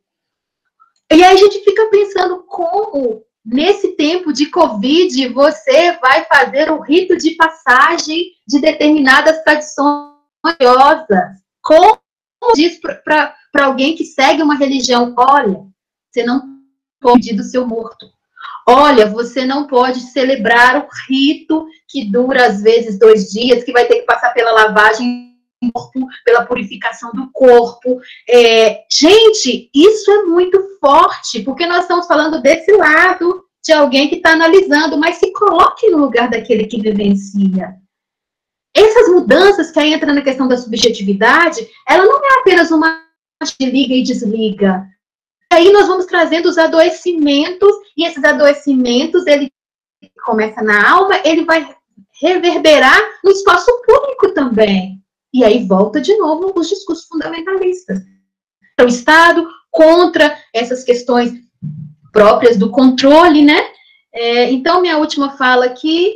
E aí a gente fica pensando como, nesse tempo de Covid, você vai fazer o rito de passagem de determinadas tradições religiosas. Como diz para alguém que segue uma religião, olha, você não pode pedir do seu morto. Olha, você não pode celebrar o rito que dura, às vezes, 2 dias, que vai ter que passar pela lavagem do corpo, pela purificação do corpo. Gente, isso é muito forte, porque nós estamos falando desse lado de alguém que está analisando, mas se coloque no lugar daquele que vivencia. Essas mudanças que aí entra na questão da subjetividade, ela não é apenas uma de liga e desliga. Aí nós vamos trazendo os adoecimentos, e esses adoecimentos, ele começa na alma, ele vai reverberar no espaço público também. E aí volta de novo os discursos fundamentalistas. O Estado contra essas questões próprias do controle, né? Então, minha última fala aqui,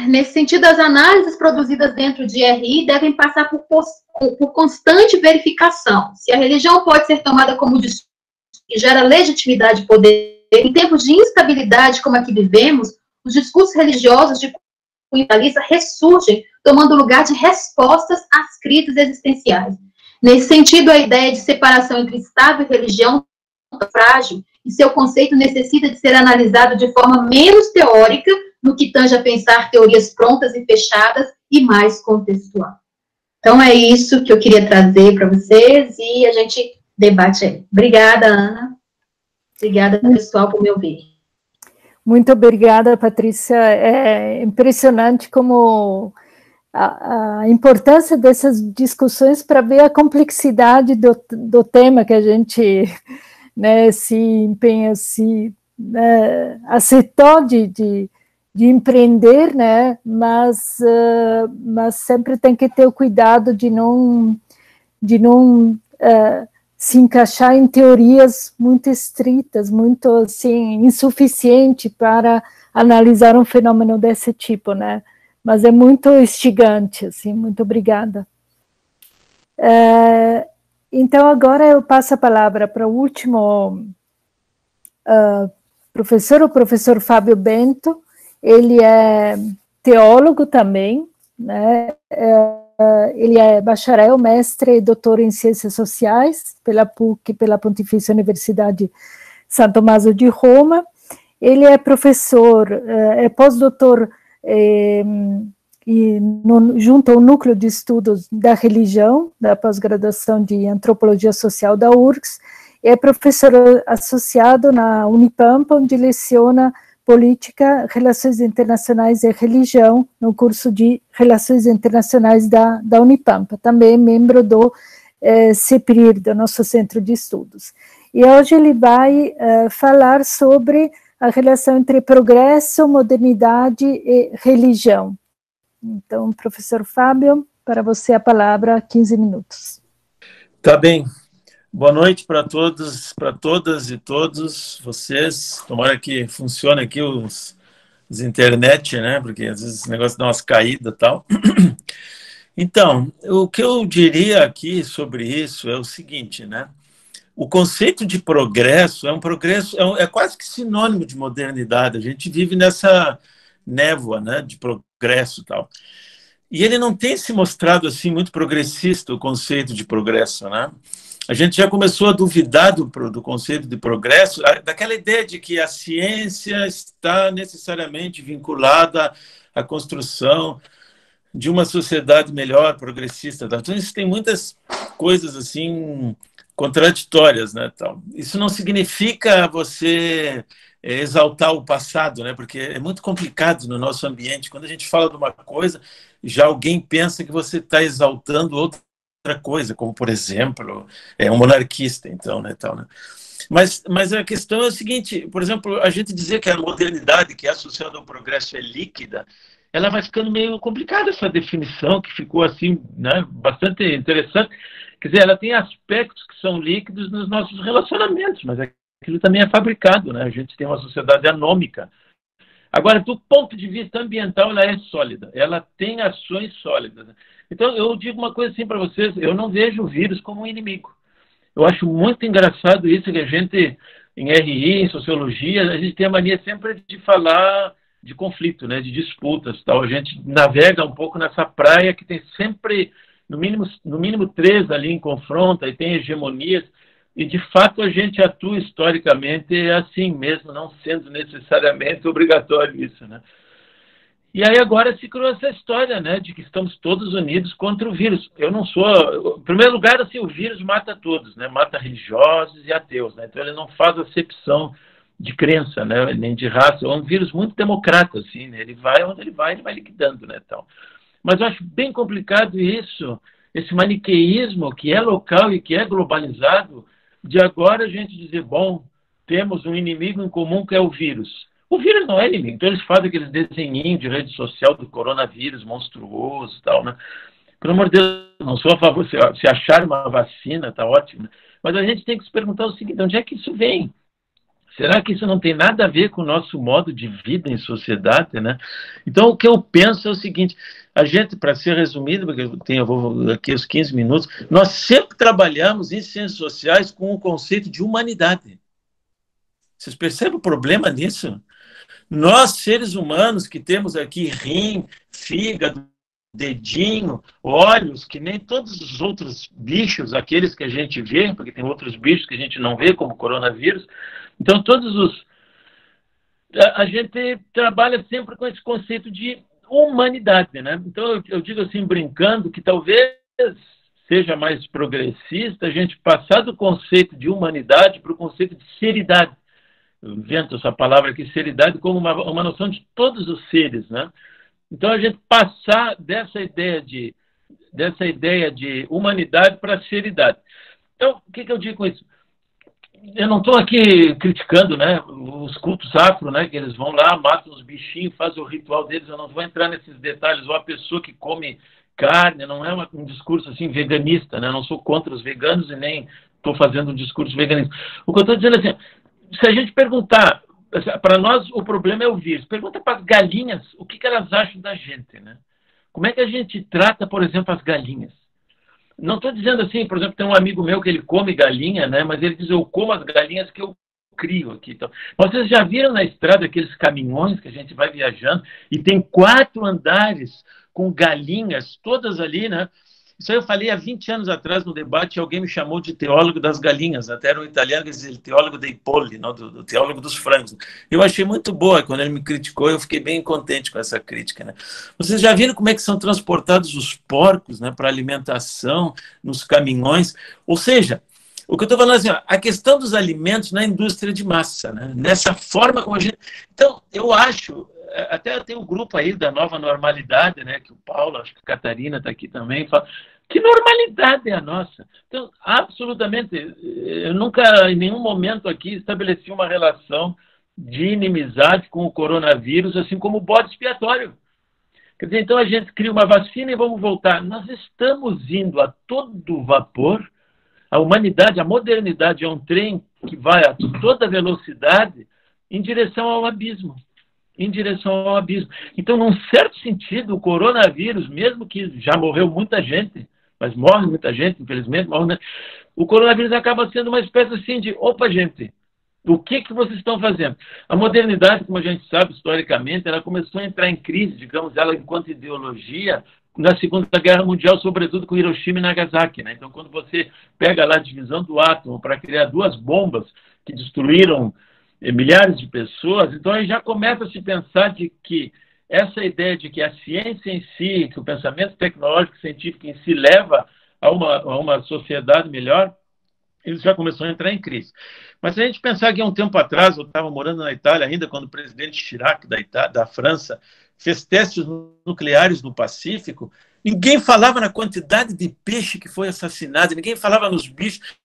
nesse sentido, as análises produzidas dentro de RI devem passar por constante verificação. Se a religião pode ser tomada como discurso que gera legitimidade e poder em tempos de instabilidade como a que vivemos, os discursos religiosos de cunho nacionalista ressurgem, tomando lugar de respostas às crises existenciais. Nesse sentido, a ideia de separação entre Estado e religião é frágil, e seu conceito necessita de ser analisado de forma menos teórica, no que tange a pensar teorias prontas e fechadas, e mais contextual. Então, é isso que eu queria trazer para vocês, e a gente debate aí. Obrigada, Ana. Obrigada, pessoal, por me ouvir. Muito obrigada, Patrícia. É impressionante como a importância dessas discussões para ver a complexidade do tema que a gente, né, se empenha, se aceitou de empreender, né, mas sempre tem que ter o cuidado de não se encaixar em teorias muito estritas, muito assim, insuficiente para analisar um fenômeno desse tipo, né? Mas é muito instigante, assim, muito obrigada. Então, agora eu passo a palavra para o último professor, o professor Fábio Bento. Ele é teólogo também, né? Ele é bacharel, mestre e doutor em Ciências Sociais pela PUC, pela Pontifícia Universidade São Tommaso de Roma. Ele é professor, é pós-doutor junto ao Núcleo de Estudos da Religião, da pós-graduação de Antropologia Social da URGS, é professor associado na Unipampa, onde leciona Política, Relações Internacionais e Religião, no curso de Relações Internacionais da Unipampa, também membro do CEPRIR, do nosso Centro de Estudos. E hoje ele vai falar sobre a relação entre progresso, modernidade e religião. Então, professor Fábio, para você a palavra, 15 minutos. Tá bem. Boa noite para todos, para todas e todos vocês. Tomara que funcione aqui os internet, né? Porque às vezes o negócio dá umas caídas e tal. Então, o que eu diria aqui sobre isso é o seguinte, né? O conceito de progresso é quase que sinônimo de modernidade. A gente vive nessa névoa, né, de progresso e tal. E ele não tem se mostrado assim muito progressista, o conceito de progresso, né? A gente já começou a duvidar do conceito de progresso, daquela ideia de que a ciência está necessariamente vinculada à construção de uma sociedade melhor, progressista. Então, isso tem muitas coisas assim contraditórias, né? Isso não significa você exaltar o passado, né? Porque é muito complicado no nosso ambiente. Quando a gente fala de uma coisa, já alguém pensa que você está exaltando outra coisa, como, por exemplo, um monarquista, então, né? Mas a questão é o seguinte, por exemplo, a gente dizer que a modernidade, que é associada ao progresso, é líquida, ela vai ficando meio complicada, essa definição, que ficou assim, né, bastante interessante. Quer dizer, ela tem aspectos que são líquidos nos nossos relacionamentos, mas aquilo também é fabricado, né? A gente tem uma sociedade anômica. Agora, do ponto de vista ambiental, ela é sólida, ela tem ações sólidas. Então, eu digo uma coisa assim para vocês, eu não vejo o vírus como um inimigo. Eu acho muito engraçado isso, que a gente, em RI, em Sociologia, a gente tem a mania sempre de falar de conflito, né, de disputas, tal. A gente navega um pouco nessa praia que tem sempre, no mínimo 3 ali em confronto, e tem hegemonias, e de fato a gente atua historicamente assim mesmo, não sendo necessariamente obrigatório isso, né? E aí agora se criou essa história, né, de que estamos todos unidos contra o vírus. Eu não sou... Em primeiro lugar, assim, o vírus mata todos, né? Mata religiosos e ateus, né? Então ele não faz acepção de crença, né? Nem de raça. É um vírus muito democrata, assim, né? Ele vai onde ele vai liquidando, né? Então. Mas eu acho bem complicado isso, esse maniqueísmo que é local e que é globalizado, de agora a gente dizer, bom, temos um inimigo em comum que é o vírus. O vírus não é inimigo, então eles fazem aqueles desenhinhos de rede social do coronavírus monstruoso e tal, né? Pelo amor de Deus, não sou a favor, se achar uma vacina, tá ótimo, mas a gente tem que se perguntar o seguinte, onde é que isso vem? Será que isso não tem nada a ver com o nosso modo de vida em sociedade, né? Então, o que eu penso é o seguinte, a gente, para ser resumido, porque eu vou aqui os 15 minutos, nós sempre trabalhamos em ciências sociais com o conceito de humanidade. Vocês percebem o problema nisso? Nós, seres humanos, que temos aqui rim, fígado, dedinho, olhos, que nem todos os outros bichos, aqueles que a gente vê, porque tem outros bichos que a gente não vê, como o coronavírus. Então, a gente trabalha sempre com esse conceito de humanidade, né? Então, eu digo assim, brincando, que talvez seja mais progressista a gente passar do conceito de humanidade para o conceito de seridade. Eu invento essa palavra aqui, seridade, como uma noção de todos os seres, né? Então, a gente passar dessa ideia de humanidade para a seridade. Então, o que eu digo com isso? Eu não estou aqui criticando, né, os cultos afro, né, que eles vão lá, matam os bichinhos, fazem o ritual deles. Eu não vou entrar nesses detalhes. Ou a pessoa que come carne, não é um discurso assim veganista, né? Eu não sou contra os veganos e nem estou fazendo um discurso veganista. O que eu estou dizendo é assim, se a gente perguntar, para nós o problema é o vírus, pergunta para as galinhas o que elas acham da gente, né? Como é que a gente trata, por exemplo, as galinhas? Não estou dizendo assim, por exemplo, tem um amigo meu que ele come galinha, né? Mas ele diz, eu como as galinhas que eu crio aqui. Então, vocês já viram na estrada aqueles caminhões que a gente vai viajando e tem 4 andares com galinhas, todas ali, né? Isso aí eu falei há 20 anos atrás no debate, alguém me chamou de teólogo das galinhas, até era um italiano que dizia teólogo dei polli, não, do teólogo dos frangos. Eu achei muito boa, quando ele me criticou, eu fiquei bem contente com essa crítica, né? Vocês já viram como é que são transportados os porcos, né, para alimentação, nos caminhões? Ou seja, o que eu estou falando assim, ó, a questão dos alimentos na indústria de massa, né? Nessa forma como a gente... Então, eu acho... Até tem um grupo aí da nova normalidade, né? Que o Paulo, acho que a Catarina está aqui também, fala, que normalidade é a nossa? Então, absolutamente, eu nunca, em nenhum momento aqui, estabeleci uma relação de inimizade com o coronavírus, assim como o bode expiatório. Quer dizer, então a gente cria uma vacina e vamos voltar. Nós estamos indo a todo vapor, a humanidade, a modernidade é um trem que vai a toda velocidade em direção ao abismo. Em direção ao abismo. Então, num certo sentido, o coronavírus, mesmo que já morreu muita gente, mas morre muita gente, infelizmente, o coronavírus acaba sendo uma espécie assim de, opa, gente, o que vocês estão fazendo? A modernidade, como a gente sabe, historicamente, ela começou a entrar em crise, digamos, ela enquanto ideologia, na Segunda Guerra Mundial, sobretudo com Hiroshima e Nagasaki, né? Então, quando você pega lá a divisão do átomo para criar 2 bombas que destruíram milhares de pessoas, então aí já começa a se pensar de que essa ideia de que a ciência em si, que o pensamento tecnológico e científico em si leva a uma sociedade melhor, ele já começou a entrar em crise. Mas se a gente pensar que há um tempo atrás, eu estava morando na Itália ainda, quando o presidente Chirac, da França, fez testes nucleares no Pacífico, ninguém falava na quantidade de peixe que foi assassinado, ninguém falava nos bichos.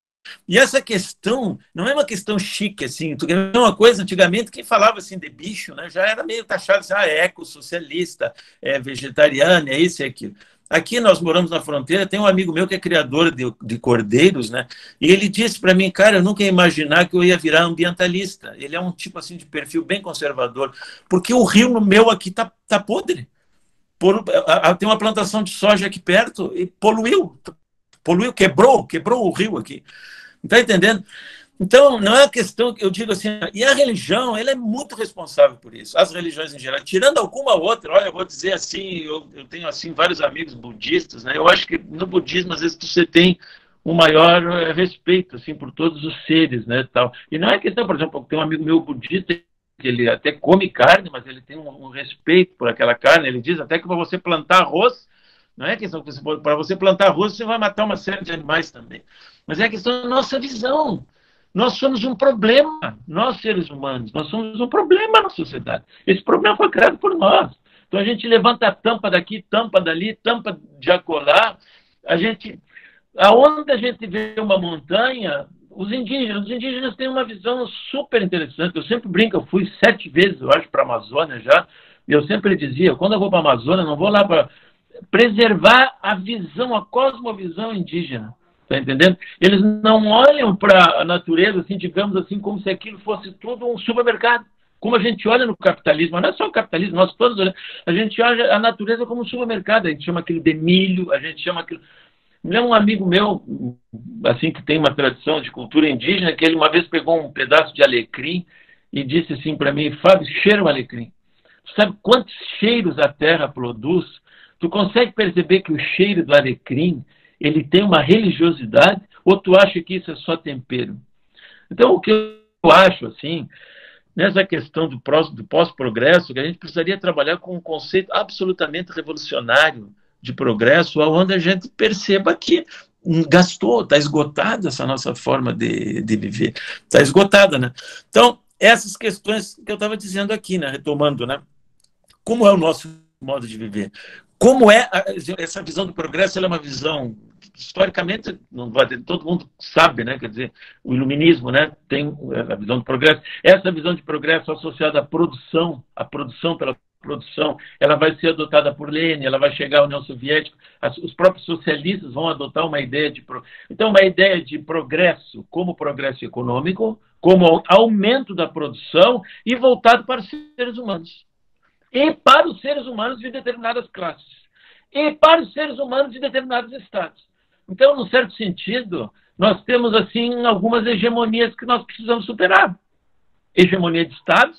E essa questão não é uma questão chique, assim, é uma coisa, antigamente, quem falava assim de bicho, né, já era meio taxado, assim, é ecossocialista, é vegetariano, é isso e aquilo. Aqui nós moramos na fronteira, tem um amigo meu que é criador de cordeiros, né, e ele disse para mim, cara, eu nunca ia imaginar que eu ia virar ambientalista. Ele é um tipo assim de perfil bem conservador, porque o rio no meu aqui tá podre. Tem uma plantação de soja aqui perto e poluiu, quebrou o rio aqui. Está entendendo? Então, não é uma questão que eu digo assim, e a religião, ela é muito responsável por isso, as religiões em geral, tirando alguma outra, olha, eu vou dizer assim, eu tenho assim vários amigos budistas, né? Eu acho que no budismo, às vezes, você tem um maior respeito, assim, por todos os seres, né, tal. E não é questão, por exemplo, tem um amigo meu budista, que ele até come carne, mas ele tem um respeito por aquela carne, ele diz até que para você plantar arroz, não é questão que para você plantar arroz, você vai matar uma série de animais também. Mas é a questão da nossa visão. Nós somos um problema, nós seres humanos, nós somos um problema na sociedade. Esse problema foi criado por nós. Então a gente levanta a tampa daqui, tampa dali, tampa de acolá. Aonde a gente vê uma montanha, os indígenas têm uma visão super interessante. Eu sempre brinco, eu fui 7 vezes, eu acho, para a Amazônia já, e eu sempre dizia, quando eu vou para a Amazônia, não vou lá para preservar a visão, a cosmovisão indígena. Está entendendo? Eles não olham para a natureza, assim, digamos assim, como se aquilo fosse tudo um supermercado. Como a gente olha no capitalismo, não é só o capitalismo, nós todos olhamos. A gente olha a natureza como um supermercado, a gente chama aquilo de milho, a gente chama aquilo... Me lembra um amigo meu, assim, que tem uma tradição de cultura indígena, que ele uma vez pegou um pedaço de alecrim e disse assim para mim: Fábio, cheira o alecrim. Tu sabe quantos cheiros a terra produz? Tu consegue perceber que o cheiro do alecrim, ele tem uma religiosidade, ou tu acha que isso é só tempero? Então, o que eu acho, assim, nessa questão do pós-progresso, que a gente precisaria trabalhar com um conceito absolutamente revolucionário de progresso, onde a gente perceba que gastou, está esgotada essa nossa forma de viver. Está esgotada, né? Então, essas questões que eu estava dizendo aqui, né? Retomando, né? Como é o nosso modo de viver? Como é essa visão do progresso? Ela é uma visão, historicamente, não vai ter, todo mundo sabe, né? Quer dizer, o iluminismo, né? Tem a visão do progresso. Essa visão de progresso associada à produção, pela produção, ela vai ser adotada por Lenin, ela vai chegar à União Soviética, os próprios socialistas vão adotar uma ideia então, uma ideia de progresso, como progresso econômico, como aumento da produção e voltado para os seres humanos. E para os seres humanos de determinadas classes. E para os seres humanos de determinados estados. Então, num certo sentido, nós temos, assim, algumas hegemonias que nós precisamos superar. Hegemonia de estados,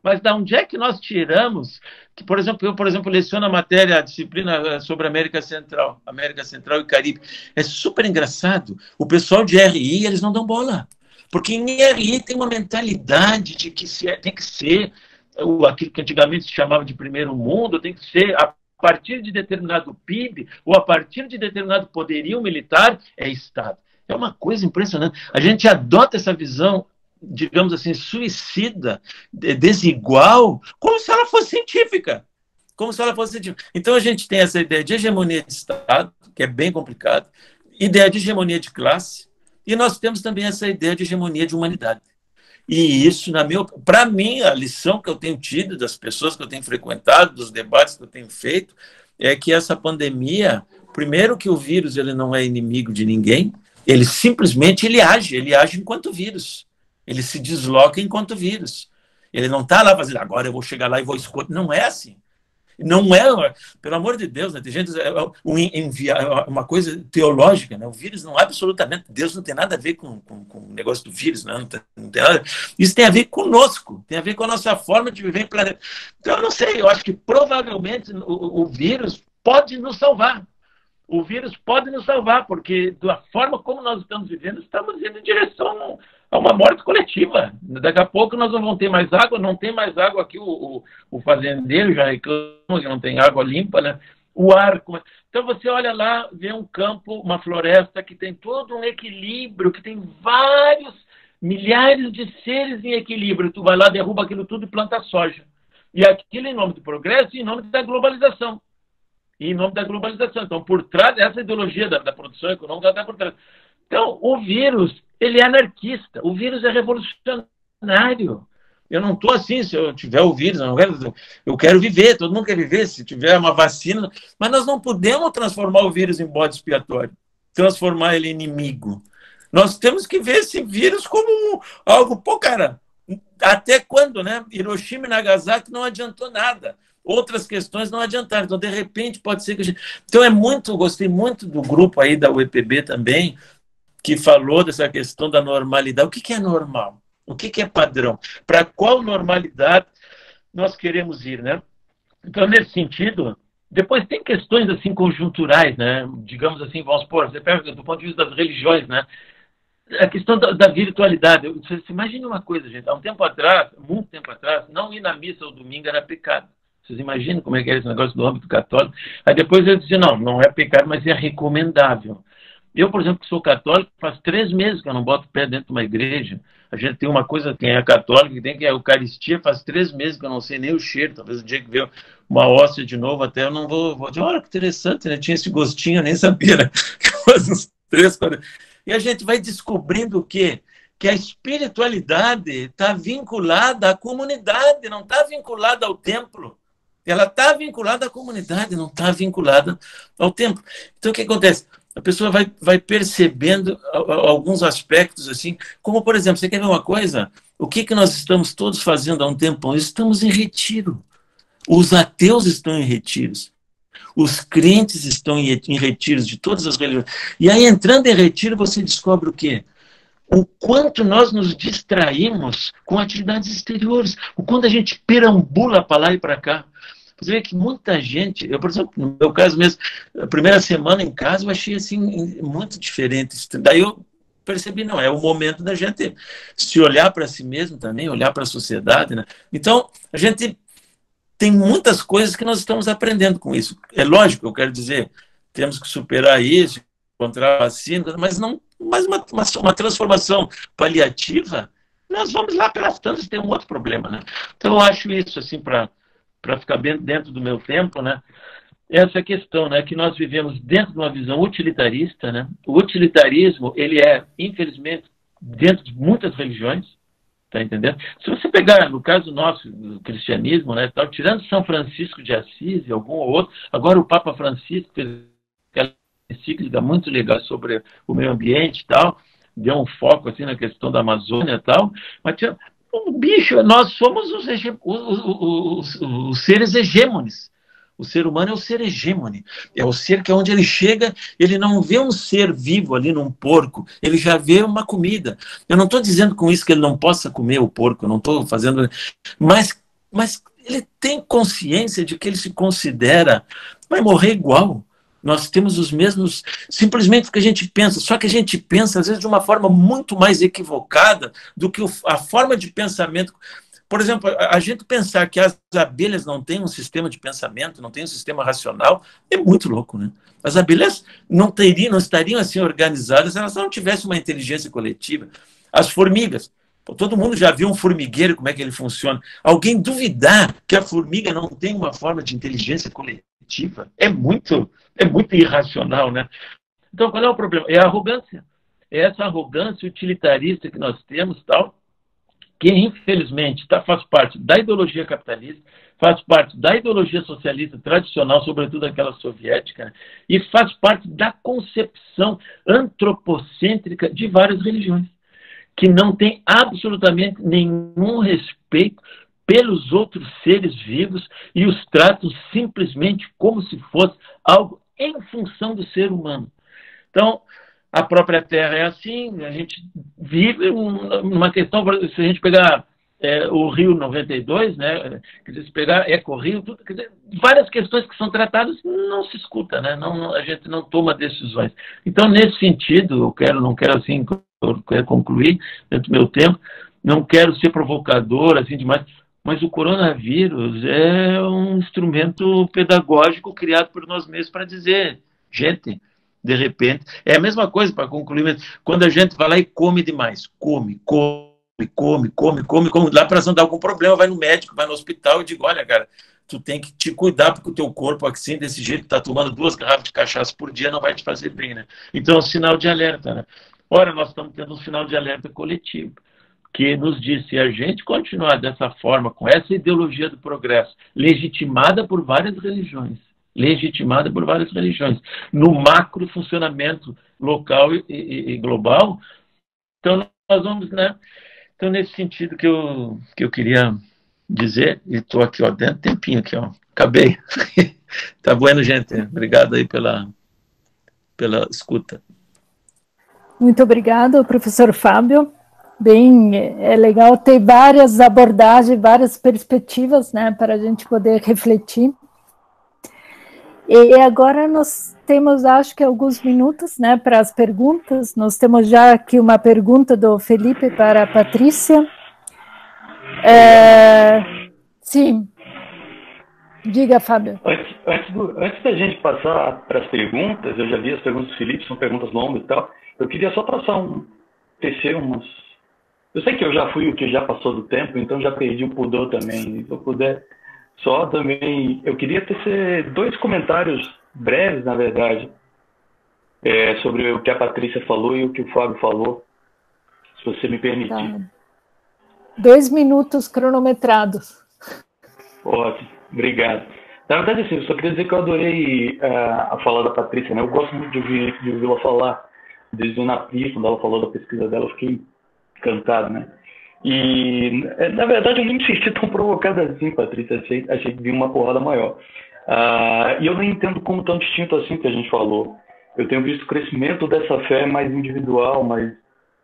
mas de onde é que nós tiramos, que, por exemplo, eu leciono a disciplina sobre América Central e Caribe. É super engraçado. O pessoal de RI, eles não dão bola. Porque em RI tem uma mentalidade de que tem que ser aquilo que antigamente se chamava de primeiro mundo, tem que ser a partir de determinado PIB ou a partir de determinado poderio militar, é Estado. É uma coisa impressionante. A gente adota essa visão, digamos assim, suicida, desigual, como se ela fosse científica. Então a gente tem essa ideia de hegemonia de Estado, que é bem complicado, ideia de hegemonia de classe, e nós temos também essa ideia de hegemonia de humanidade. E isso, para mim, a lição que eu tenho tido das pessoas que eu tenho frequentado, dos debates que eu tenho feito, é que essa pandemia, primeiro que o vírus ele não é inimigo de ninguém, ele simplesmente age enquanto vírus. Ele se desloca enquanto vírus. Ele não está lá fazendo, agora eu vou chegar lá e vou escolher. Não é assim. Não é, pelo amor de Deus, né? Tem gente, uma coisa teológica, né? O vírus não absolutamente, Deus não tem nada a ver com o negócio do vírus, né? Não tem nada. Isso tem a ver conosco, tem a ver com a nossa forma de viver em planeta. Então, eu não sei, eu acho que provavelmente o vírus pode nos salvar. O vírus pode nos salvar, porque da forma como nós estamos vivendo, estamos indo em direção a uma morte coletiva. Daqui a pouco nós não vamos ter mais água, não tem mais água aqui, o fazendeiro já reclama que não tem água limpa, né? O ar... Então você olha lá, vê um campo, uma floresta que tem todo um equilíbrio, que tem vários milhares de seres em equilíbrio. Tu vai lá, derruba aquilo tudo e planta soja. E aquilo em nome do progresso e em nome da globalização. Então, por trás dessa ideologia da produção econômica, está por trás. Então, o vírus, ele é anarquista, o vírus é revolucionário. Eu não estou assim, se eu tiver o vírus, eu quero viver, todo mundo quer viver, se tiver uma vacina, mas nós não podemos transformar o vírus em bode expiatório, transformar ele em inimigo. Nós temos que ver esse vírus como algo, cara, até quando, né? Hiroshima e Nagasaki não adiantou nada. Outras questões não adiantaram. Então, de repente, pode ser que a gente... Então, gostei muito do grupo aí da UEPB também, que falou dessa questão da normalidade. O que é normal? O que é padrão? Para qual normalidade nós queremos ir, né? Então, nesse sentido, depois tem questões assim conjunturais, né? Digamos assim, vamos supor, você pega do ponto de vista das religiões, né? A questão da virtualidade. Você imagine uma coisa, gente. Há um tempo atrás, muito tempo atrás, não ir na missa ao domingo era pecado. Vocês imaginam como é que é esse negócio do âmbito católico? Aí depois eu disse, não é pecado, mas é recomendável. Eu, por exemplo, que sou católico, faz 3 meses que eu não boto pé dentro de uma igreja. A gente tem uma coisa, quem é católico, que é a Eucaristia, faz 3 meses que eu não sei nem o cheiro. Talvez o dia que veio uma hóstia de novo, até eu não vou dizer, olha que interessante, né? Tinha esse gostinho, eu nem sabia, né? Faz uns 3, 4... E a gente vai descobrindo o quê? Que a espiritualidade está vinculada à comunidade, não está vinculada ao templo. Ela está vinculada à comunidade, não está vinculada ao templo. Então, o que acontece? A pessoa vai percebendo alguns aspectos, assim, como, por exemplo, você quer ver uma coisa? O que nós estamos todos fazendo há um tempão? Estamos em retiro. Os ateus estão em retiros. Os crentes estão em retiros de todas as religiões. E aí, entrando em retiro, você descobre o quê? o quanto nós nos distraímos com atividades exteriores, o quanto a gente perambula para lá e para cá. Você vê que muita gente, eu, por exemplo, no meu caso mesmo, a primeira semana em casa eu achei assim muito diferente. Daí eu percebi, não, é o momento da gente se olhar para si mesmo também, olhar para a sociedade, né? Então, a gente tem muitas coisas que nós estamos aprendendo com isso. É lógico, eu quero dizer, temos que superar isso, encontrar vacina, mas não, mas uma transformação paliativa, nós vamos lá pelas tantas, tem um outro problema, né? Então eu acho isso assim para ficar bem dentro do meu tempo, né? Essa questão, né, que nós vivemos dentro de uma visão utilitarista, né? O utilitarismo, ele é, infelizmente, dentro de muitas religiões, tá entendendo? Se você pegar, no caso nosso, do cristianismo, né, tal, tirando São Francisco de Assis e algum ou outro, agora o Papa Francisco fez aquela encíclica muito legal sobre o meio ambiente e tal, deu um foco assim na questão da Amazônia e tal, mas o bicho, nós somos os seres hegemônicos. O ser humano é o ser hegemônico. É o ser que, onde ele chega, ele não vê um ser vivo ali num porco, ele já vê uma comida. Eu não estou dizendo com isso que ele não possa comer o porco, eu não estou fazendo. Mas ele tem consciência de que ele se considera, vai morrer igual. Nós temos os mesmos, simplesmente porque a gente pensa, só que a gente pensa, às vezes, de uma forma muito mais equivocada do que a forma de pensamento. Por exemplo, a gente pensar que as abelhas não têm um sistema de pensamento, não têm um sistema racional, é muito louco, né? As abelhas não estariam assim organizadas se elas não tivessem uma inteligência coletiva. As formigas, todo mundo já viu um formigueiro, como é que ele funciona. Alguém duvidar que a formiga não tem uma forma de inteligência coletiva é muito irracional, né? Então, qual é o problema? É a arrogância. É essa arrogância utilitarista que nós temos, tal, que, infelizmente, faz parte da ideologia capitalista, faz parte da ideologia socialista tradicional, sobretudo aquela soviética, né? E faz parte da concepção antropocêntrica de várias religiões, que não tem absolutamente nenhum respeito pelos outros seres vivos e os tratam simplesmente como se fosse algo em função do ser humano. Então, a própria Terra é assim, a gente vive uma questão, se a gente pegar o Rio 92, né, se pegar Eco-Rio, várias questões que são tratadas não se escuta, né, a gente não toma decisões. Então, nesse sentido, não quero assim, eu quero concluir dentro do meu tempo, não quero ser provocador assim demais, mas o coronavírus é um instrumento pedagógico criado por nós mesmos para dizer, gente, de repente, é a mesma coisa, para concluir, quando a gente vai lá e come demais, come, lá para não dar algum problema, vai no médico, vai no hospital e digo, olha, cara, tu tem que te cuidar, porque o teu corpo, assim, desse jeito, tá tomando 2 garrafas de cachaça por dia, não vai te fazer bem, né? Então, é um sinal de alerta, né? Ora, nós estamos tendo um sinal de alerta coletivo, que nos diz, se a gente continuar dessa forma, com essa ideologia do progresso, legitimada por várias religiões, no macro funcionamento local e global, então nós vamos, né? Então, nesse sentido que eu queria dizer, e estou aqui, ó, dentro, tempinho aqui, ó, acabei. Tá bueno, gente, obrigado aí pela escuta. Muito obrigado, professor Fábio. Bem, é legal ter várias abordagens, várias perspectivas, né, para a gente poder refletir. E agora nós temos, acho que alguns minutos, né, para as perguntas. Nós temos já aqui uma pergunta do Felipe para a Patrícia. Sim. Diga, Fábio. Antes da gente passar para as perguntas, eu já vi as perguntas do Felipe, são perguntas longas e tal. Eu queria só tecer umas. Eu sei que eu já fui o que já passou do tempo, então já perdi o pudor também. Se eu puder. Só também, eu queria tecer 2 comentários breves, na verdade, sobre o que a Patrícia falou e o que o Fábio falou, se você me permitir. Tá. 2 minutos cronometrados. Ótimo, obrigado. Na verdade, assim, eu só queria dizer que eu adorei a fala da Patrícia, né? Eu gosto muito de ouvi-la falar, desde o NAPI, quando ela falou da pesquisa dela, eu fiquei encantado, né? E, na verdade, eu nem me senti tão provocado assim, Patrícia. Achei que vinha uma porrada maior. E eu não entendo como tão distinto assim que a gente falou. Eu tenho visto o crescimento dessa fé mais individual, mais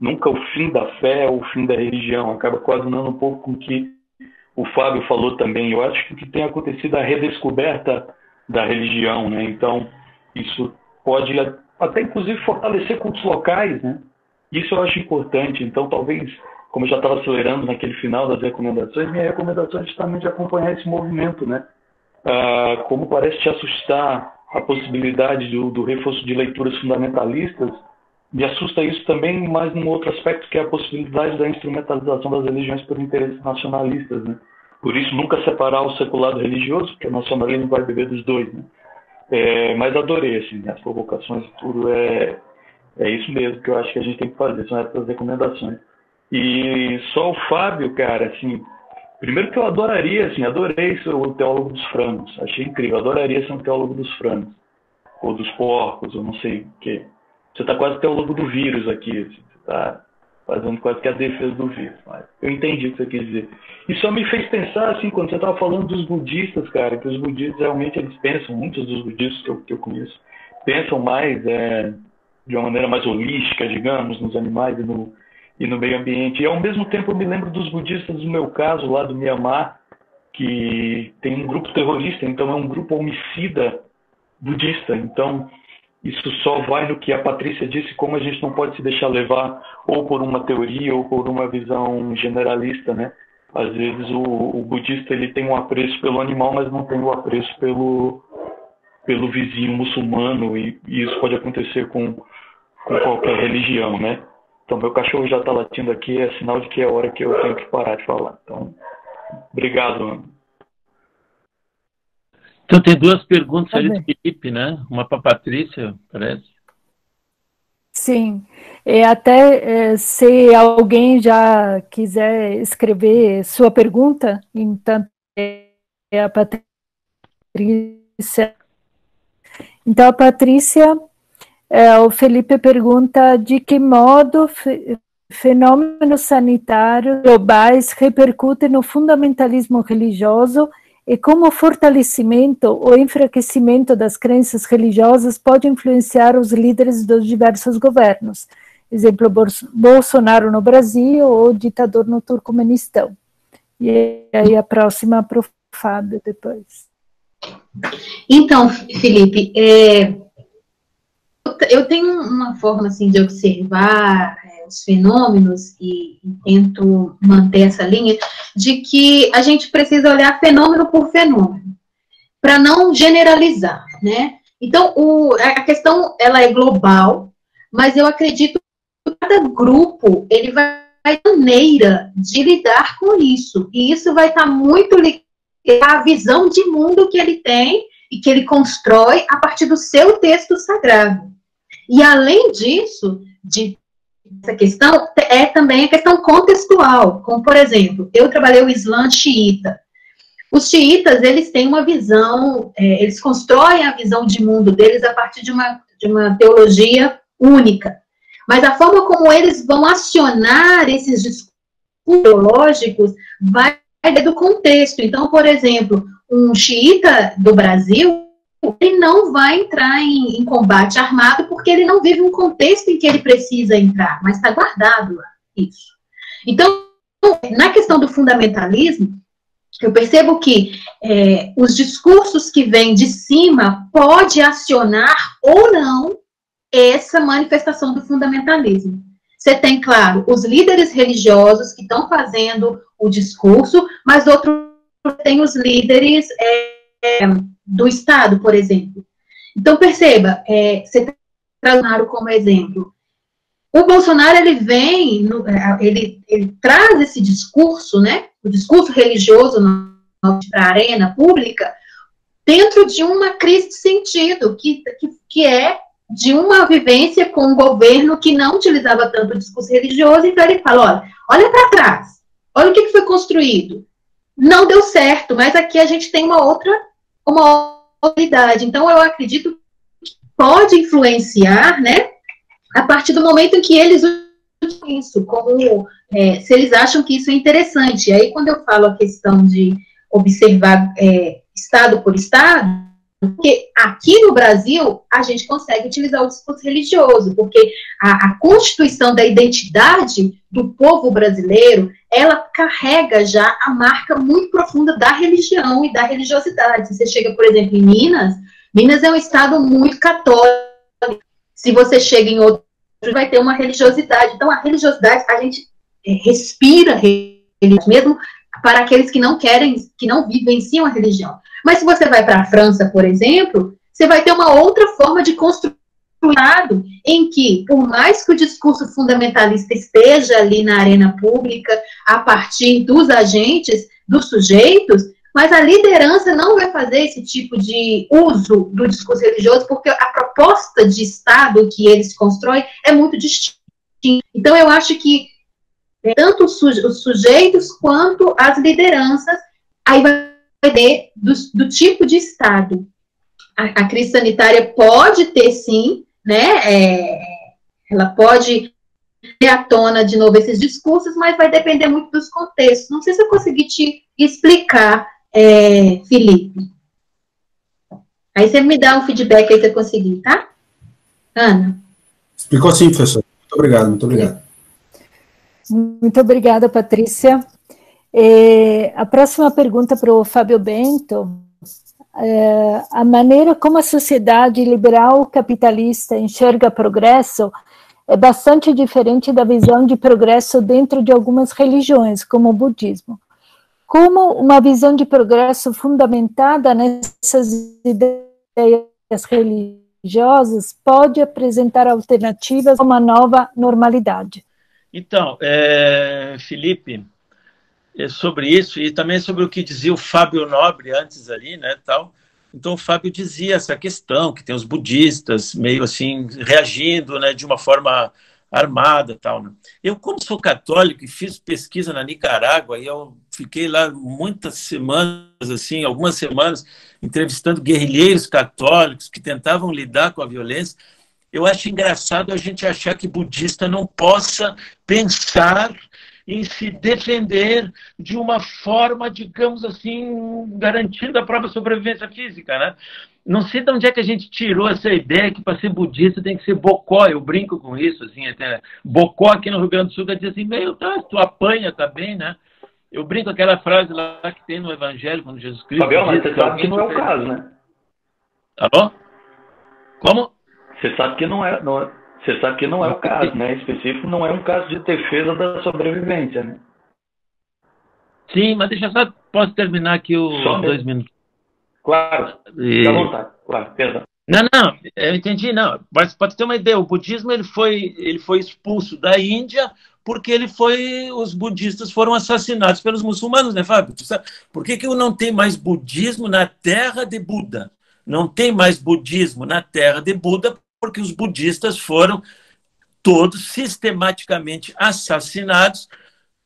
nunca o fim da fé ou o fim da religião. Acaba coadunando um pouco com o que o Fábio falou também. Eu acho que o que tem acontecido é a redescoberta da religião, né? Então, isso pode até, inclusive, fortalecer cultos locais, né? Isso eu acho importante. Então, talvez, como eu já estava acelerando naquele final das recomendações, minha recomendação é justamente acompanhar esse movimento, né? Como parece te assustar a possibilidade do reforço de leituras fundamentalistas, me assusta isso também, mas num outro aspecto, que é a possibilidade da instrumentalização das religiões por interesses nacionalistas, né? Por isso, nunca separar o secular do religioso, porque o nacionalismo vai beber dos dois, né? Mas adorei, assim, as provocações e tudo, é isso mesmo que eu acho que a gente tem que fazer, são essas recomendações. E só o Fábio, cara, assim, primeiro que eu adoraria, assim, adorei ser o teólogo dos frangos, achei incrível, adoraria ser um teólogo dos frangos, ou dos porcos, ou não sei o quê. Você está quase teólogo do vírus aqui, assim, você está fazendo quase que a defesa do vírus, mas eu entendi o que você quis dizer. E só me fez pensar, assim, quando você estava falando dos budistas, cara, que os budistas realmente, eles pensam, muitos dos budistas que eu conheço, pensam mais de uma maneira mais holística, digamos, nos animais e no meio ambiente. E ao mesmo tempo eu me lembro dos budistas do meu caso, lá do Mianmar, que tem um grupo terrorista, então é um grupo homicida budista. Então, isso só vai no que a Patrícia disse, como a gente não pode se deixar levar ou por uma teoria ou por uma visão generalista, né? Às vezes o budista, ele tem um apreço pelo animal, mas não tem o apreço pelo vizinho muçulmano, e isso pode acontecer com qualquer religião, né? Então, meu cachorro já está latindo aqui, é sinal de que é hora que eu tenho que parar de falar. Então, obrigado, Ana. Então, tem duas perguntas ali do Felipe, né? Uma para a Patrícia, parece. Sim. E até se alguém já quiser escrever sua pergunta, então a Patrícia. Então, a Patrícia, o Felipe pergunta de que modo fenômenos sanitários globais repercutem no fundamentalismo religioso e como o fortalecimento ou enfraquecimento das crenças religiosas pode influenciar os líderes dos diversos governos. Exemplo, Bolsonaro no Brasil ou ditador no Turcomenistão. E aí a próxima para o Fábio depois. Então, Felipe, eu tenho uma forma assim de observar os fenômenos e tento manter essa linha de que a gente precisa olhar fenômeno por fenômeno para não generalizar, né? Então, a questão ela é global, mas eu acredito que cada grupo ele vai ter maneira de lidar com isso, e isso vai estar muito ligado à visão de mundo que ele tem e que ele constrói a partir do seu texto sagrado. E além disso, essa questão é também a questão contextual, como, por exemplo, eu trabalhei o Islã xiita. Os xiitas, eles têm uma visão, eles constroem a visão de mundo deles a partir de uma teologia única. Mas a forma como eles vão acionar esses discursos teológicos vai do contexto. Então, por exemplo, um xiita do Brasil, ele não vai entrar em combate armado porque ele não vive um contexto em que ele precisa entrar, mas está guardado lá, isso. Então, na questão do fundamentalismo, eu percebo que os discursos que vêm de cima pode acionar ou não essa manifestação do fundamentalismo. Você tem, claro, os líderes religiosos que estão fazendo o discurso, mas outros tem os líderes do Estado, por exemplo. Então, perceba, você traz o Bolsonaro como exemplo. O Bolsonaro, ele vem, ele traz esse discurso, né, o discurso religioso para a arena pública, dentro de uma crise de sentido, que é de uma vivência com um governo que não utilizava tanto o discurso religioso, então ele fala, olha para trás, olha o que foi construído. Não deu certo, mas aqui a gente tem uma outra idade. Então, eu acredito que pode influenciar, né, a partir do momento em que eles usam isso, como se eles acham que isso é interessante. Aí, quando eu falo a questão de observar Estado por Estado, Porque aqui no Brasil, a gente consegue utilizar o discurso religioso, porque a constituição da identidade do povo brasileiro, ela carrega já a marca muito profunda da religião e da religiosidade. Se você chega, por exemplo, em Minas, Minas é um estado muito católico. Se você chega em outro, vai ter uma religiosidade. Então, a religiosidade, a gente respira mesmo para aqueles que não querem, que não vivenciam a religião. Mas se você vai para a França, por exemplo, você vai ter uma outra forma de construir um Estado em que, por mais que o discurso fundamentalista esteja ali na arena pública, a partir dos agentes, dos sujeitos, mas a liderança não vai fazer esse tipo de uso do discurso religioso, porque a proposta de Estado que eles constroem é muito distinta. Então, eu acho que tanto os sujeitos quanto as lideranças, aí vai depender do tipo de Estado. A crise sanitária pode ter, sim, né, ela pode ter à tona de novo esses discursos, mas vai depender muito dos contextos. Não sei se eu consegui te explicar, Felipe. Aí você me dá um feedback aí se eu conseguir, tá? Ana? Explicou sim, professor. Muito obrigado, muito obrigado. Muito obrigada, Patrícia. A próxima pergunta para o Fábio Bento. A maneira como a sociedade liberal capitalista enxerga progresso é bastante diferente da visão de progresso dentro de algumas religiões, como o budismo. Como uma visão de progresso fundamentada nessas ideias religiosas pode apresentar alternativas a uma nova normalidade? Então, Felipe, sobre isso, e também sobre o que dizia o Fábio Nobre antes ali, né, tal. Então, o Fábio dizia essa questão, que tem os budistas meio assim, reagindo, né, de uma forma armada, tal, né? Eu, como sou católico e fiz pesquisa na Nicarágua, e eu fiquei lá muitas semanas, assim, algumas semanas, entrevistando guerrilheiros católicos que tentavam lidar com a violência. Eu acho engraçado a gente achar que budista não possa pensar em se defender de uma forma, digamos assim, garantindo a própria sobrevivência física, né? Não sei de onde é que a gente tirou essa ideia que para ser budista tem que ser bocó. Eu brinco com isso, assim, até bocó aqui no Rio Grande do Sul quer dizer assim, meio, tá, tu apanha, tá bem, né? Eu brinco com aquela frase lá que tem no Evangelho, quando Jesus Cristo... Fabião, mas você sabe que não é o caso, né? Alô? Como? Você sabe que não é o caso, né? Específico, não é um caso de defesa da sobrevivência, né? Sim, mas deixa só, posso terminar aqui os 2 minutos. Claro, fica à vontade, claro, perdão. Não, eu entendi, não. Mas pode ter uma ideia, o budismo ele foi expulso da Índia porque os budistas foram assassinados pelos muçulmanos, né, Fábio? Por que não tem mais budismo na terra de Buda? Não tem mais budismo na terra de Buda porque os budistas foram todos sistematicamente assassinados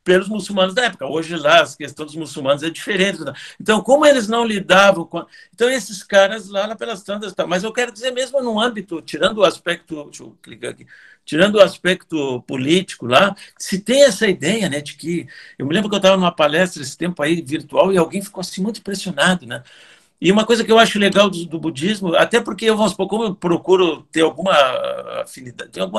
pelos muçulmanos da época. Hoje lá a questão dos muçulmanos é diferente. Então, como eles não lidavam com... Então, esses caras lá pelas tantas... Mas eu quero dizer mesmo no âmbito, tirando o aspecto... Deixa eu clicar aqui. Tirando o aspecto político lá, se tem essa ideia, né, de que... Eu me lembro que eu estava numa palestra esse tempo aí, virtual, e alguém ficou assim muito impressionado, né? E uma coisa que eu acho legal do budismo, até porque eu, vamos supor, como eu procuro ter alguma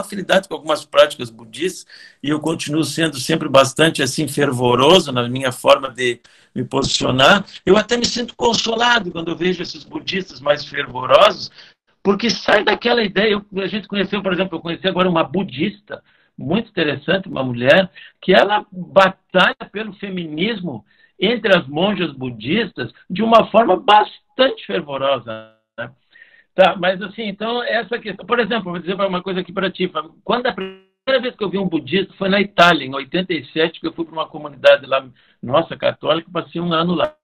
afinidade com algumas práticas budistas, e eu continuo sendo sempre bastante assim fervoroso na minha forma de me posicionar, eu até me sinto consolado quando eu vejo esses budistas mais fervorosos, porque sai daquela ideia. A gente conheceu, por exemplo, eu conheci agora uma budista muito interessante, uma mulher, que ela batalha pelo feminismo entre as monjas budistas de uma forma bastante fervorosa, né? Tá, mas assim, então, essa questão... Por exemplo, vou dizer uma coisa aqui para ti. Quando a primeira vez que eu vi um budista foi na Itália, em 87, que eu fui para uma comunidade lá, nossa, católica, passei 1 ano lá.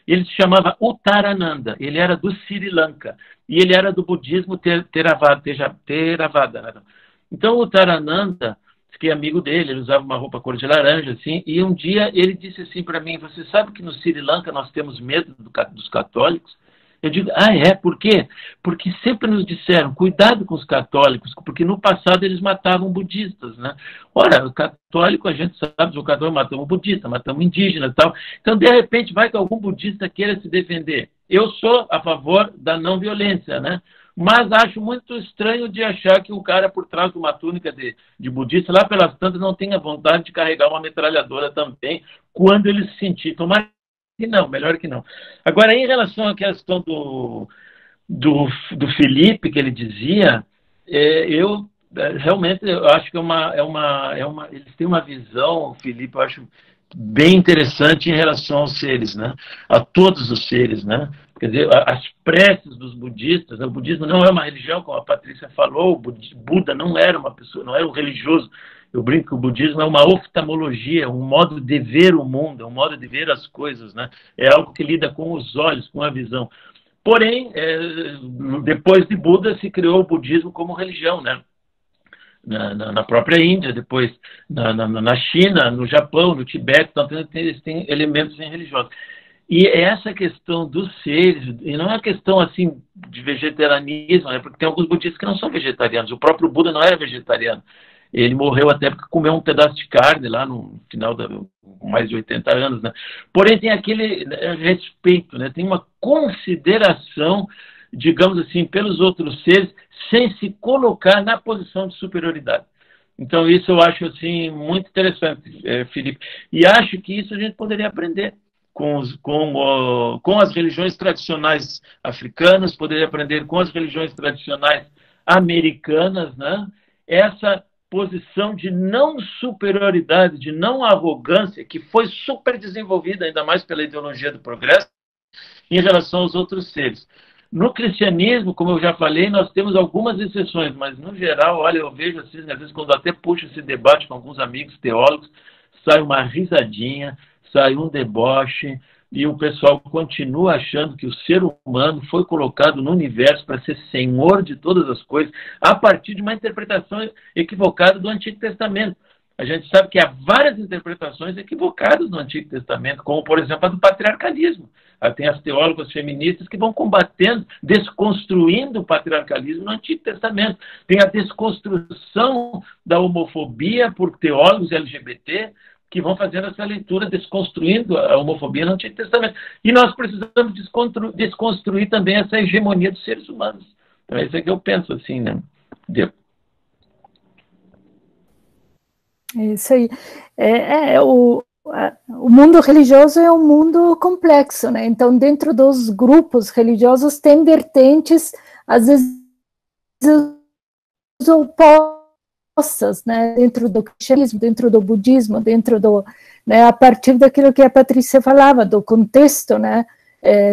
Ele se chamava Uttarananda, ele era do Sri Lanka, e ele era do budismo Theravada. Né? Então, o Uttarananda, fiquei amigo dele, ele usava uma roupa cor de laranja, assim, e um dia ele disse assim para mim, você sabe que no Sri Lanka nós temos medo dos católicos? Eu digo, por quê? Porque sempre nos disseram, cuidado com os católicos, porque no passado eles matavam budistas, né? Ora, o católico, a gente sabe, o católico matamos budista, matamos indígena e tal. Então, de repente, vai que algum budista queira se defender. Eu sou a favor da não violência, né? Mas acho muito estranho de achar que o cara por trás de uma túnica de budista, lá pelas tantas, não tenha vontade de carregar uma metralhadora também, quando ele se sentir. Tomara que não, melhor que não. Agora, em relação à questão do Felipe, que ele dizia, realmente eu acho que eles têm uma visão, Felipe, eu acho bem interessante em relação aos seres, né? A todos os seres, né? Quer dizer, as preces dos budistas, né? O budismo não é uma religião, como a Patrícia falou, o Buda não era uma pessoa, não era um religioso. Eu brinco que o budismo é uma oftalmologia, um modo de ver o mundo, um modo de ver as coisas, né? É algo que lida com os olhos, com a visão. Porém, depois de Buda, se criou o budismo como religião, né? Na própria Índia, depois na China, no Japão, no Tibete, então eles têm elementos religiosos. E essa questão dos seres, e não é uma questão assim de vegetarianismo, né? Porque tem alguns budistas que não são vegetarianos. O próprio Buda não era vegetariano. Ele morreu até porque comeu um pedaço de carne lá no final com mais de 80 anos, né? Porém, tem aquele respeito, né? Tem uma consideração, digamos assim, pelos outros seres, sem se colocar na posição de superioridade. Então, isso eu acho assim muito interessante, Felipe. E acho que isso a gente poderia aprender com as religiões tradicionais africanas, poderia aprender com as religiões tradicionais americanas, né? Essa posição de não superioridade, de não arrogância, que foi super desenvolvida, ainda mais pela ideologia do progresso, em relação aos outros seres. No cristianismo, como eu já falei, nós temos algumas exceções, mas, no geral, olha, eu vejo assim, às vezes, quando até puxo esse debate com alguns amigos teólogos, sai uma risadinha, sai um deboche, e o pessoal continua achando que o ser humano foi colocado no universo para ser senhor de todas as coisas, a partir de uma interpretação equivocada do Antigo Testamento. A gente sabe que há várias interpretações equivocadas no Antigo Testamento, como, por exemplo, a do patriarcalismo. Tem as teólogas feministas que vão combatendo, desconstruindo o patriarcalismo no Antigo Testamento. Tem a desconstrução da homofobia por teólogos LGBT, que vão fazendo essa leitura, desconstruindo a homofobia no Antigo Testamento. E nós precisamos desconstruir também essa hegemonia dos seres humanos. Então, é isso que eu penso, assim, né? Isso aí. O mundo religioso é um mundo complexo, né? Então, dentro dos grupos religiosos, tem vertentes, às vezes, opostas, né? Dentro do cristianismo, dentro do budismo, dentro do, né? A partir daquilo que a Patrícia falava, do contexto, né?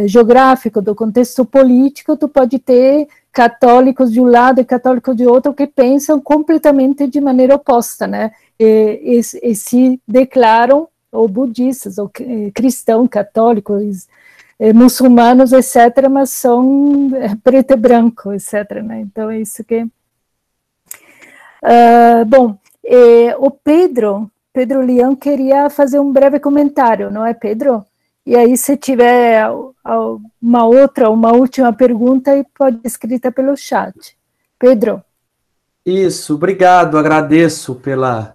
Geográfico, do contexto político, tu pode ter católicos de um lado e católicos de outro que pensam completamente de maneira oposta, né? E se declaram ou budistas, ou cristãos, católicos, muçulmanos, etc., mas são preto e branco, etc., né? Então, é isso que... bom, o Pedro Leão queria fazer um breve comentário, não é, Pedro? E aí, se tiver uma última pergunta, pode ser escrita pelo chat. Pedro? Isso, obrigado, agradeço pela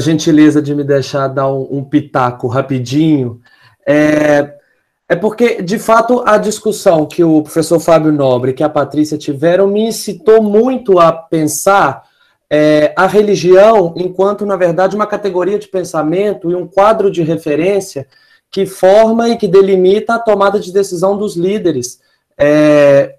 gentileza de me deixar dar um pitaco rapidinho. É porque, de fato, a discussão que o professor Fábio Nobre e que a Patrícia tiveram me incitou muito a pensar a religião enquanto, na verdade, uma categoria de pensamento e um quadro de referência que forma e que delimita a tomada de decisão dos líderes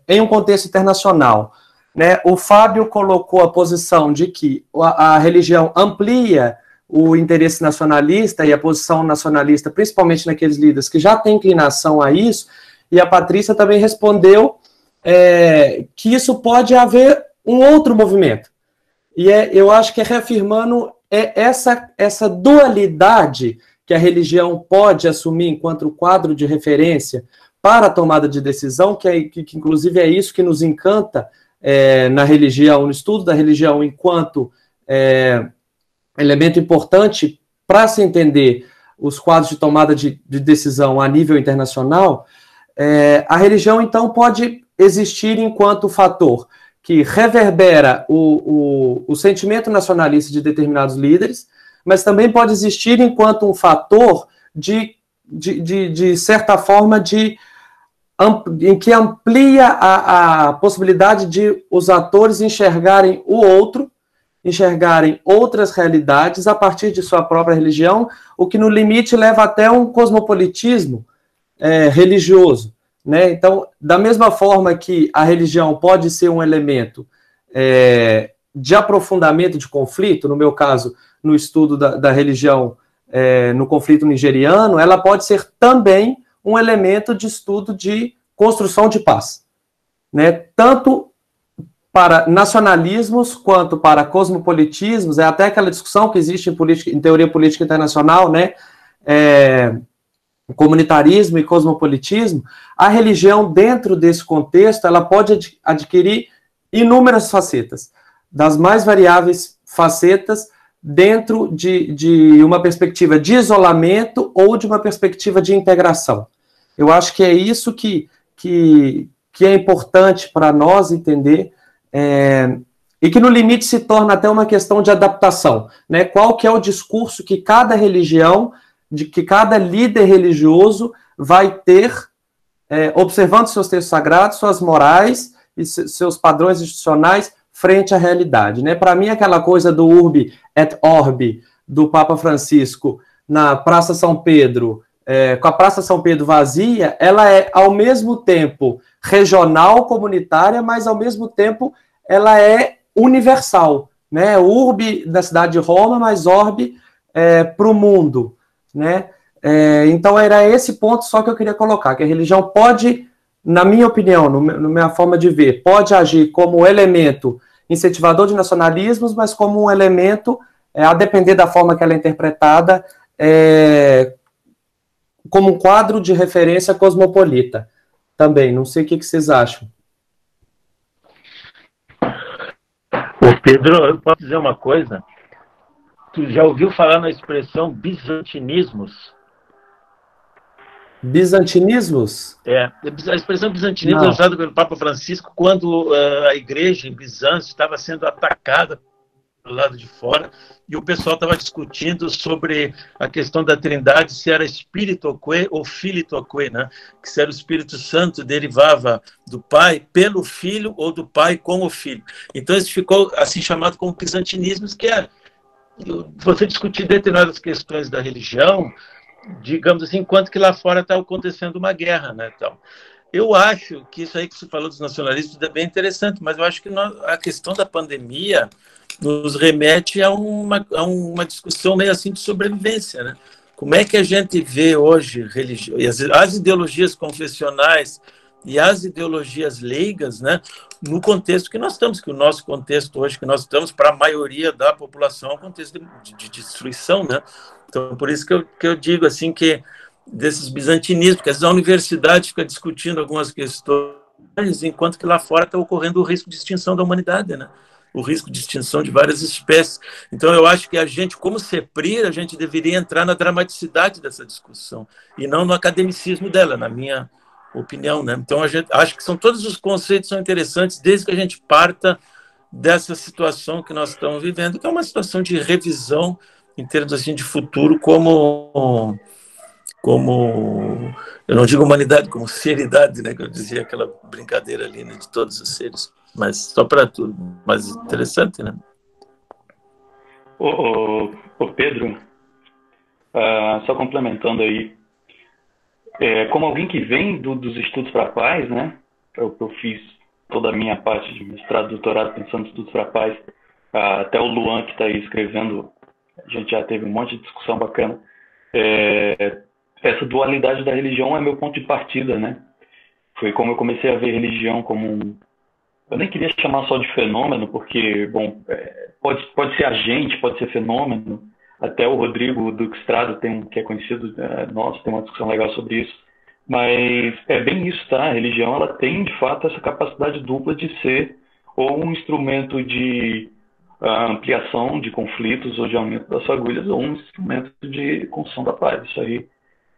em um contexto internacional. Né? O Fábio colocou a posição de que a religião amplia o interesse nacionalista e a posição nacionalista, principalmente naqueles líderes que já têm inclinação a isso, e a Patrícia também respondeu que isso pode haver um outro movimento. E eu acho que reafirmando essa dualidade que a religião pode assumir enquanto quadro de referência para a tomada de decisão, que inclusive é isso que nos encanta na religião, no estudo da religião enquanto elemento importante para se entender os quadros de tomada de decisão a nível internacional. A religião, então, pode existir enquanto fator que reverbera o sentimento nacionalista de determinados líderes, mas também pode existir enquanto um fator de certa forma, em que amplia a possibilidade de os atores enxergarem o outro, enxergarem outras realidades a partir de sua própria religião, o que no limite leva até um cosmopolitismo religioso, né? Então, da mesma forma que a religião pode ser um elemento de aprofundamento de conflito, no meu caso, no estudo da religião no conflito nigeriano, ela pode ser também um elemento de estudo de construção de paz, né? Tanto para nacionalismos quanto para cosmopolitismos, é até aquela discussão que existe em teoria política internacional, né? Comunitarismo e cosmopolitismo. A religião, dentro desse contexto, ela pode adquirir inúmeras facetas, das mais variáveis facetas, dentro de uma perspectiva de isolamento ou de uma perspectiva de integração. Eu acho que é isso que é importante para nós entender, e que no limite se torna até uma questão de adaptação, né? Qual que é o discurso que cada religião, que cada líder religioso vai ter, observando seus textos sagrados, suas morais e seus padrões institucionais frente à realidade, né? Para mim, aquela coisa do urbi et orbi do Papa Francisco na Praça São Pedro, com a Praça São Pedro vazia, ela é, ao mesmo tempo, regional, comunitária, mas, ao mesmo tempo, ela é universal, né? Urbi da cidade de Roma, mas orbi para o mundo, né? Então, era esse ponto só que eu queria colocar, que a religião pode, na minha opinião, na minha forma de ver, pode agir como elemento incentivador de nacionalismos, mas como um elemento, a depender da forma que ela é interpretada, como um quadro de referência cosmopolita também. Não sei o que vocês acham. Ô Pedro, eu posso dizer uma coisa? Tu já ouviu falar na expressão bizantinismos? Bizantinismos? A expressão bizantinismo é usada pelo Papa Francisco quando a igreja em Bizâncio estava sendo atacada do lado de fora e o pessoal estava discutindo sobre a questão da trindade, se era espíritoque ou filitoque, né? Que se era o Espírito Santo derivava do Pai pelo Filho ou do Pai com o Filho. Então isso ficou assim chamado como bizantinismos, que é você discutir determinadas questões da religião, digamos assim, enquanto que lá fora está acontecendo uma guerra, né? Então, eu acho que isso aí que você falou dos nacionalistas é bem interessante, mas eu acho que a questão da pandemia nos remete a uma discussão meio assim de sobrevivência, né? Como é que a gente vê hoje as ideologias confessionais e as ideologias leigas, né? No contexto que nós estamos, que o nosso contexto hoje que nós estamos, para a maioria da população, é um contexto de destruição, né? Então, por isso que eu digo assim que desses bizantinismos, que às vezes a universidade fica discutindo algumas questões, enquanto que lá fora está ocorrendo o risco de extinção da humanidade, né? O risco de extinção de várias espécies. Então, eu acho que a gente, como CEPRIR, a gente deveria entrar na dramaticidade dessa discussão e não no academicismo dela, na minha opinião, né? Então, acho que todos os conceitos são interessantes desde que a gente parta dessa situação que nós estamos vivendo, que é uma situação de revisão em termos assim de futuro, como eu não digo humanidade, como seridade, né, que eu dizia aquela brincadeira ali, né, de todos os seres, mas só para tudo, mas interessante, né? Ô Pedro, só complementando aí, como alguém que vem dos estudos para a paz, né, eu fiz toda a minha parte de mestrado, doutorado pensando em estudos para a paz, até o Luan que está aí escrevendo, a gente já teve um monte de discussão bacana. Essa dualidade da religião é meu ponto de partida, né? Foi como eu comecei a ver religião como eu nem queria chamar só de fenômeno, porque, bom, pode ser agente, pode ser fenômeno. Até o Rodrigo Duque-Estrada, que é conhecido nosso, tem uma discussão legal sobre isso. Mas é bem isso, tá? A religião, ela tem, de fato, essa capacidade dupla de ser ou um instrumento de ampliação de conflitos ou de aumento das fagulhas, ou um instrumento de construção da paz. Isso aí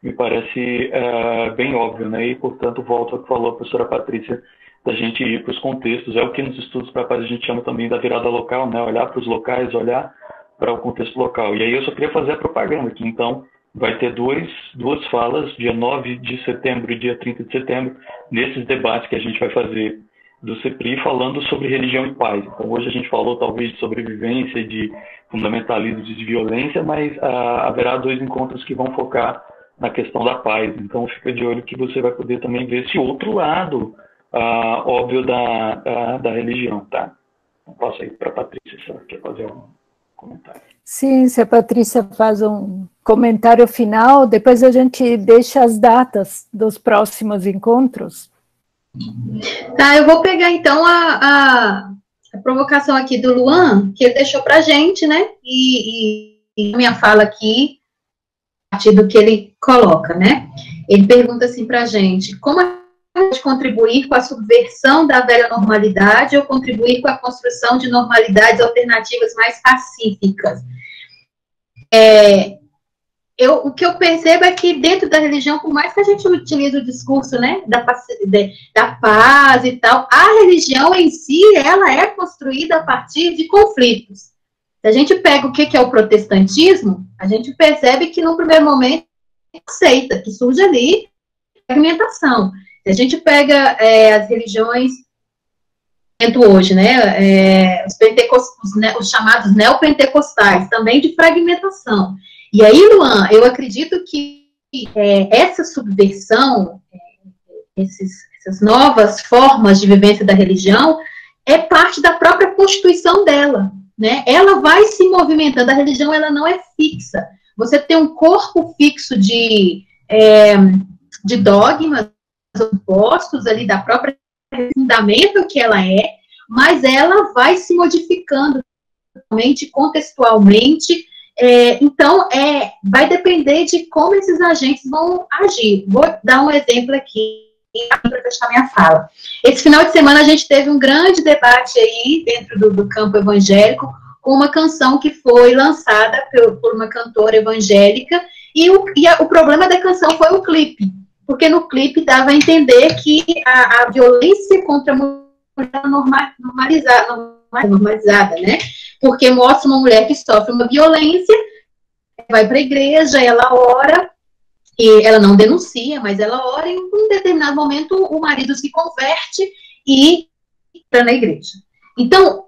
me parece bem óbvio, né? E, portanto, volto ao que falou a professora Patrícia, da gente ir para os contextos. É o que nos estudos para a paz a gente chama também da virada local, né? Olhar para os locais, olhar para o contexto local. E aí eu só queria fazer a propaganda aqui. Então, vai ter duas falas, dia 9 de setembro e dia 30 de setembro, nesses debates que a gente vai fazer do CEPRI, falando sobre religião e paz. Então, hoje a gente falou talvez de sobrevivência, de fundamentalismo, de violência, mas haverá 2 encontros que vão focar na questão da paz. Então, fica de olho que você vai poder também ver esse outro lado óbvio da religião, tá? Então, passo aí para a Patrícia, se ela quer fazer um comentário. Sim, se a Patrícia faz um comentário final, depois a gente deixa as datas dos próximos encontros. Tá, eu vou pegar então a provocação aqui do Luan, que ele deixou para a gente, né? E minha fala aqui, a partir do que ele coloca, né? Ele pergunta assim para a gente: como a gente contribuir com a subversão da velha normalidade ou contribuir com a construção de normalidades alternativas mais pacíficas? O que eu percebo é que dentro da religião, por mais que a gente utilize o discurso, né, da paz e tal, a religião em si, ela é construída a partir de conflitos. Se a gente pega o que é o protestantismo, a gente percebe que no primeiro momento aceita, que surge ali fragmentação. Se a gente pega as religiões hoje, né, os chamados neopentecostais, também de fragmentação. E aí, Luan, eu acredito que essa subversão, essas novas formas de vivência da religião, é parte da própria constituição dela, né? Ela vai se movimentando, a religião ela não é fixa. Você tem um corpo fixo de dogmas opostos ali da própria fundamento que ela é, mas ela vai se modificando contextualmente. Então, vai depender de como esses agentes vão agir. Vou dar um exemplo aqui para fechar minha fala. Esse final de semana a gente teve um grande debate aí dentro do campo evangélico, com uma canção que foi lançada por uma cantora evangélica, e o problema da canção foi o clipe, porque no clipe dava a entender que a violência contra a mulher normalizada, né? Porque mostra uma mulher que sofre uma violência, vai para a igreja, ela ora, e ela não denuncia, mas ela ora, e em um determinado momento o marido se converte e entra na igreja. Então,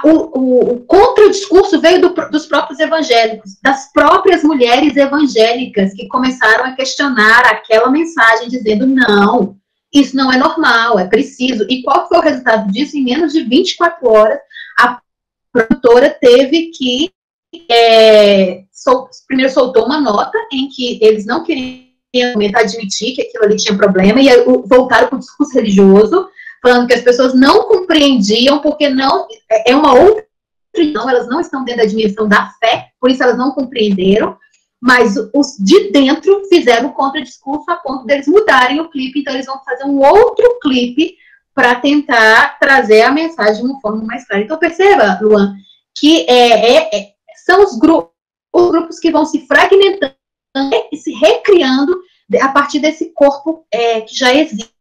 o contra-discurso veio dos próprios evangélicos, das próprias mulheres evangélicas, que começaram a questionar aquela mensagem, dizendo, não, isso não é normal, é preciso. E qual foi o resultado disso? Em menos de 24 horas, a produtora teve que primeiro soltou uma nota em que eles não queriam admitir que aquilo ali tinha problema, e aí voltaram para o discurso religioso, falando que as pessoas não compreendiam, porque não é uma outra religião, elas não estão dentro da dimensão da fé, por isso elas não compreenderam, mas os de dentro fizeram o contradiscurso a ponto deles mudarem o clipe, então eles vão fazer um outro clipe para tentar trazer a mensagem de uma forma mais clara. Então perceba, Luan, que são os grupos que vão se fragmentando e se recriando a partir desse corpo que já existe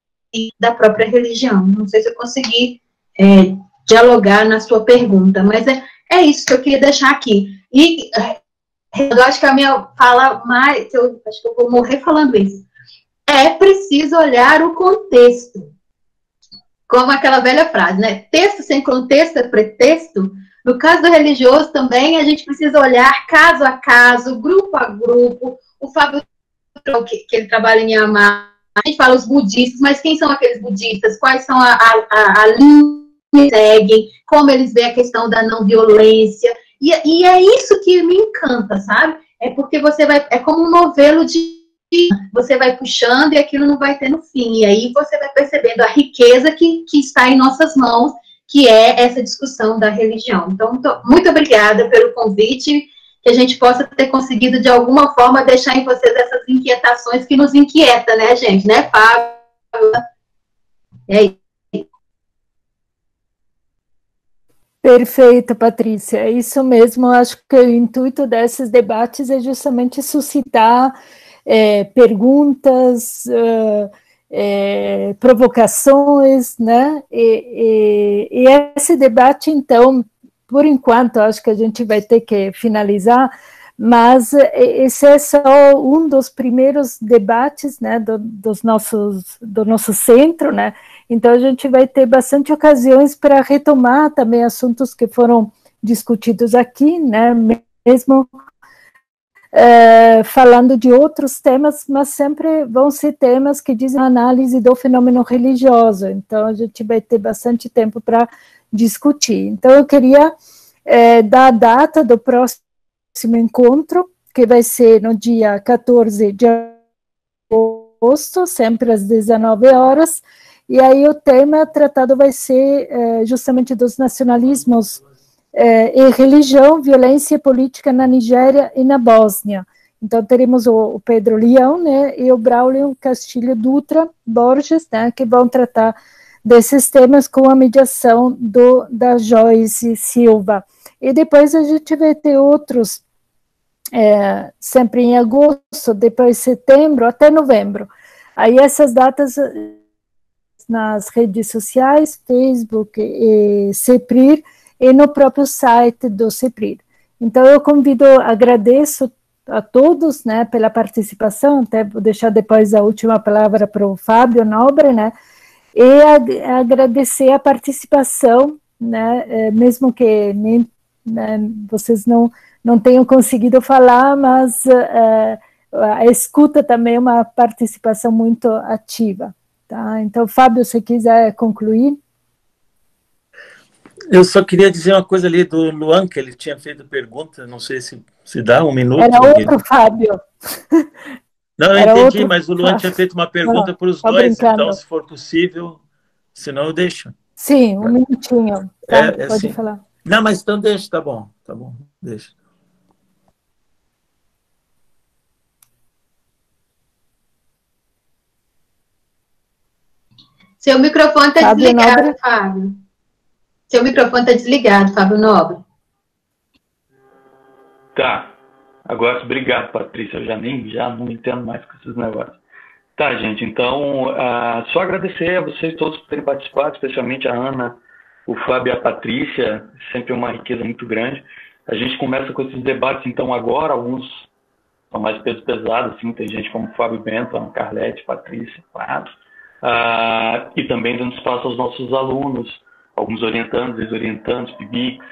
da própria religião. Não sei se eu consegui dialogar na sua pergunta, mas é isso que eu queria deixar aqui. E eu acho que a minha fala mais, eu acho que eu vou morrer falando isso, é preciso olhar o contexto. Como aquela velha frase, né? Texto sem contexto é pretexto. No caso do religioso também, a gente precisa olhar caso a caso, grupo a grupo. O Fábio, que ele trabalha em Myanmar, a gente fala os budistas, mas quem são aqueles budistas? Quais são a linha que seguem? Como eles veem a questão da não violência? E é isso que me encanta, sabe? É porque você vai... É como um novelo você vai puxando e aquilo não vai ter no fim. E aí você vai percebendo a riqueza que está em nossas mãos, que é essa discussão da religião. Então, muito obrigada pelo convite, que a gente possa ter conseguido, de alguma forma, deixar em vocês essas inquietações que nos inquietam, né, gente? Né, Fábio? É isso. Perfeito, Patrícia. É isso mesmo. Eu acho que o intuito desses debates é justamente suscitar perguntas, provocações, né? E esse debate, então, por enquanto, acho que a gente vai ter que finalizar, mas esse é só um dos primeiros debates, né, do nosso centro, né? Então a gente vai ter bastante ocasiões para retomar também assuntos que foram discutidos aqui, né? Mesmo falando de outros temas, mas sempre vão ser temas que dizem a análise do fenômeno religioso. Então a gente vai ter bastante tempo para discutir. Então eu queria dar a data do próximo encontro, que vai ser no dia 14 de agosto, sempre às 19 horas, e aí o tema tratado vai ser justamente dos nacionalismos e religião, violência política na Nigéria e na Bósnia. Então teremos o Pedro Leão, né, e o Braulio Castilho Dutra Borges, né, que vão tratar desses temas com a mediação da Joyce Silva. E depois a gente vai ter outros, sempre em agosto, depois setembro, até novembro. Aí essas datas nas redes sociais, Facebook e CEPRIR, e no próprio site do CEPRIR. Então eu agradeço a todos, né, pela participação, até vou deixar depois a última palavra para o Fábio Nobre, né, e agradecer a participação, né, mesmo que nem, né, vocês não tenham conseguido falar, mas a escuta também é uma participação muito ativa. Tá? Então, Fábio, se quiser concluir. Eu só queria dizer uma coisa ali do Luan, que ele tinha feito pergunta, não sei se dá um minuto. Era outro Fábio. Não, eu entendi, mas o Luan tinha feito uma pergunta para os dois, brincando. então, se for possível, senão eu deixo. Sim, um minutinho. Tá? Pode assim. falar. Não, mas então deixa, tá bom, deixa. Seu microfone está Fábio desligado, Nobre. Fábio. Seu microfone está desligado, Fábio Nobre. Tá. Agora, obrigado, Patrícia. Eu já não entendo mais com esses negócios. Tá, gente. Então, só agradecer a vocês todos por terem participado, especialmente a Ana, o Fábio e a Patrícia. Sempre uma riqueza muito grande. A gente começa com esses debates, então, agora. Alguns são mais peso pesado, assim. Tem gente como Fábio Bento, Ana Carlete, Patrícia, Pato. E também dando espaço aos nossos alunos, alguns orientandos, ex-orientandos, PIBICs,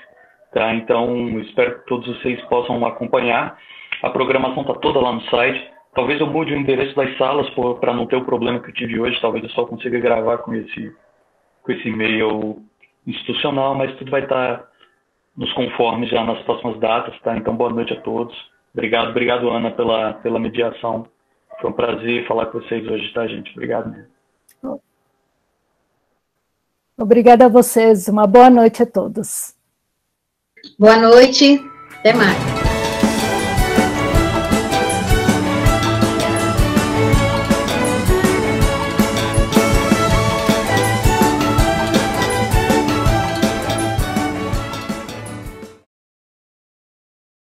tá? Então, espero que todos vocês possam acompanhar. A programação está toda lá no site. Talvez eu mude o endereço das salas para não ter o problema que eu tive hoje. Talvez eu só consiga gravar com esse e-mail institucional, mas tudo vai estar nos conformes já nas próximas datas, tá? Então, boa noite a todos. Obrigado, Ana, pela mediação. Foi um prazer falar com vocês hoje, tá, gente? Obrigado mesmo. Obrigada a vocês. Uma boa noite a todos. Boa noite. Até mais.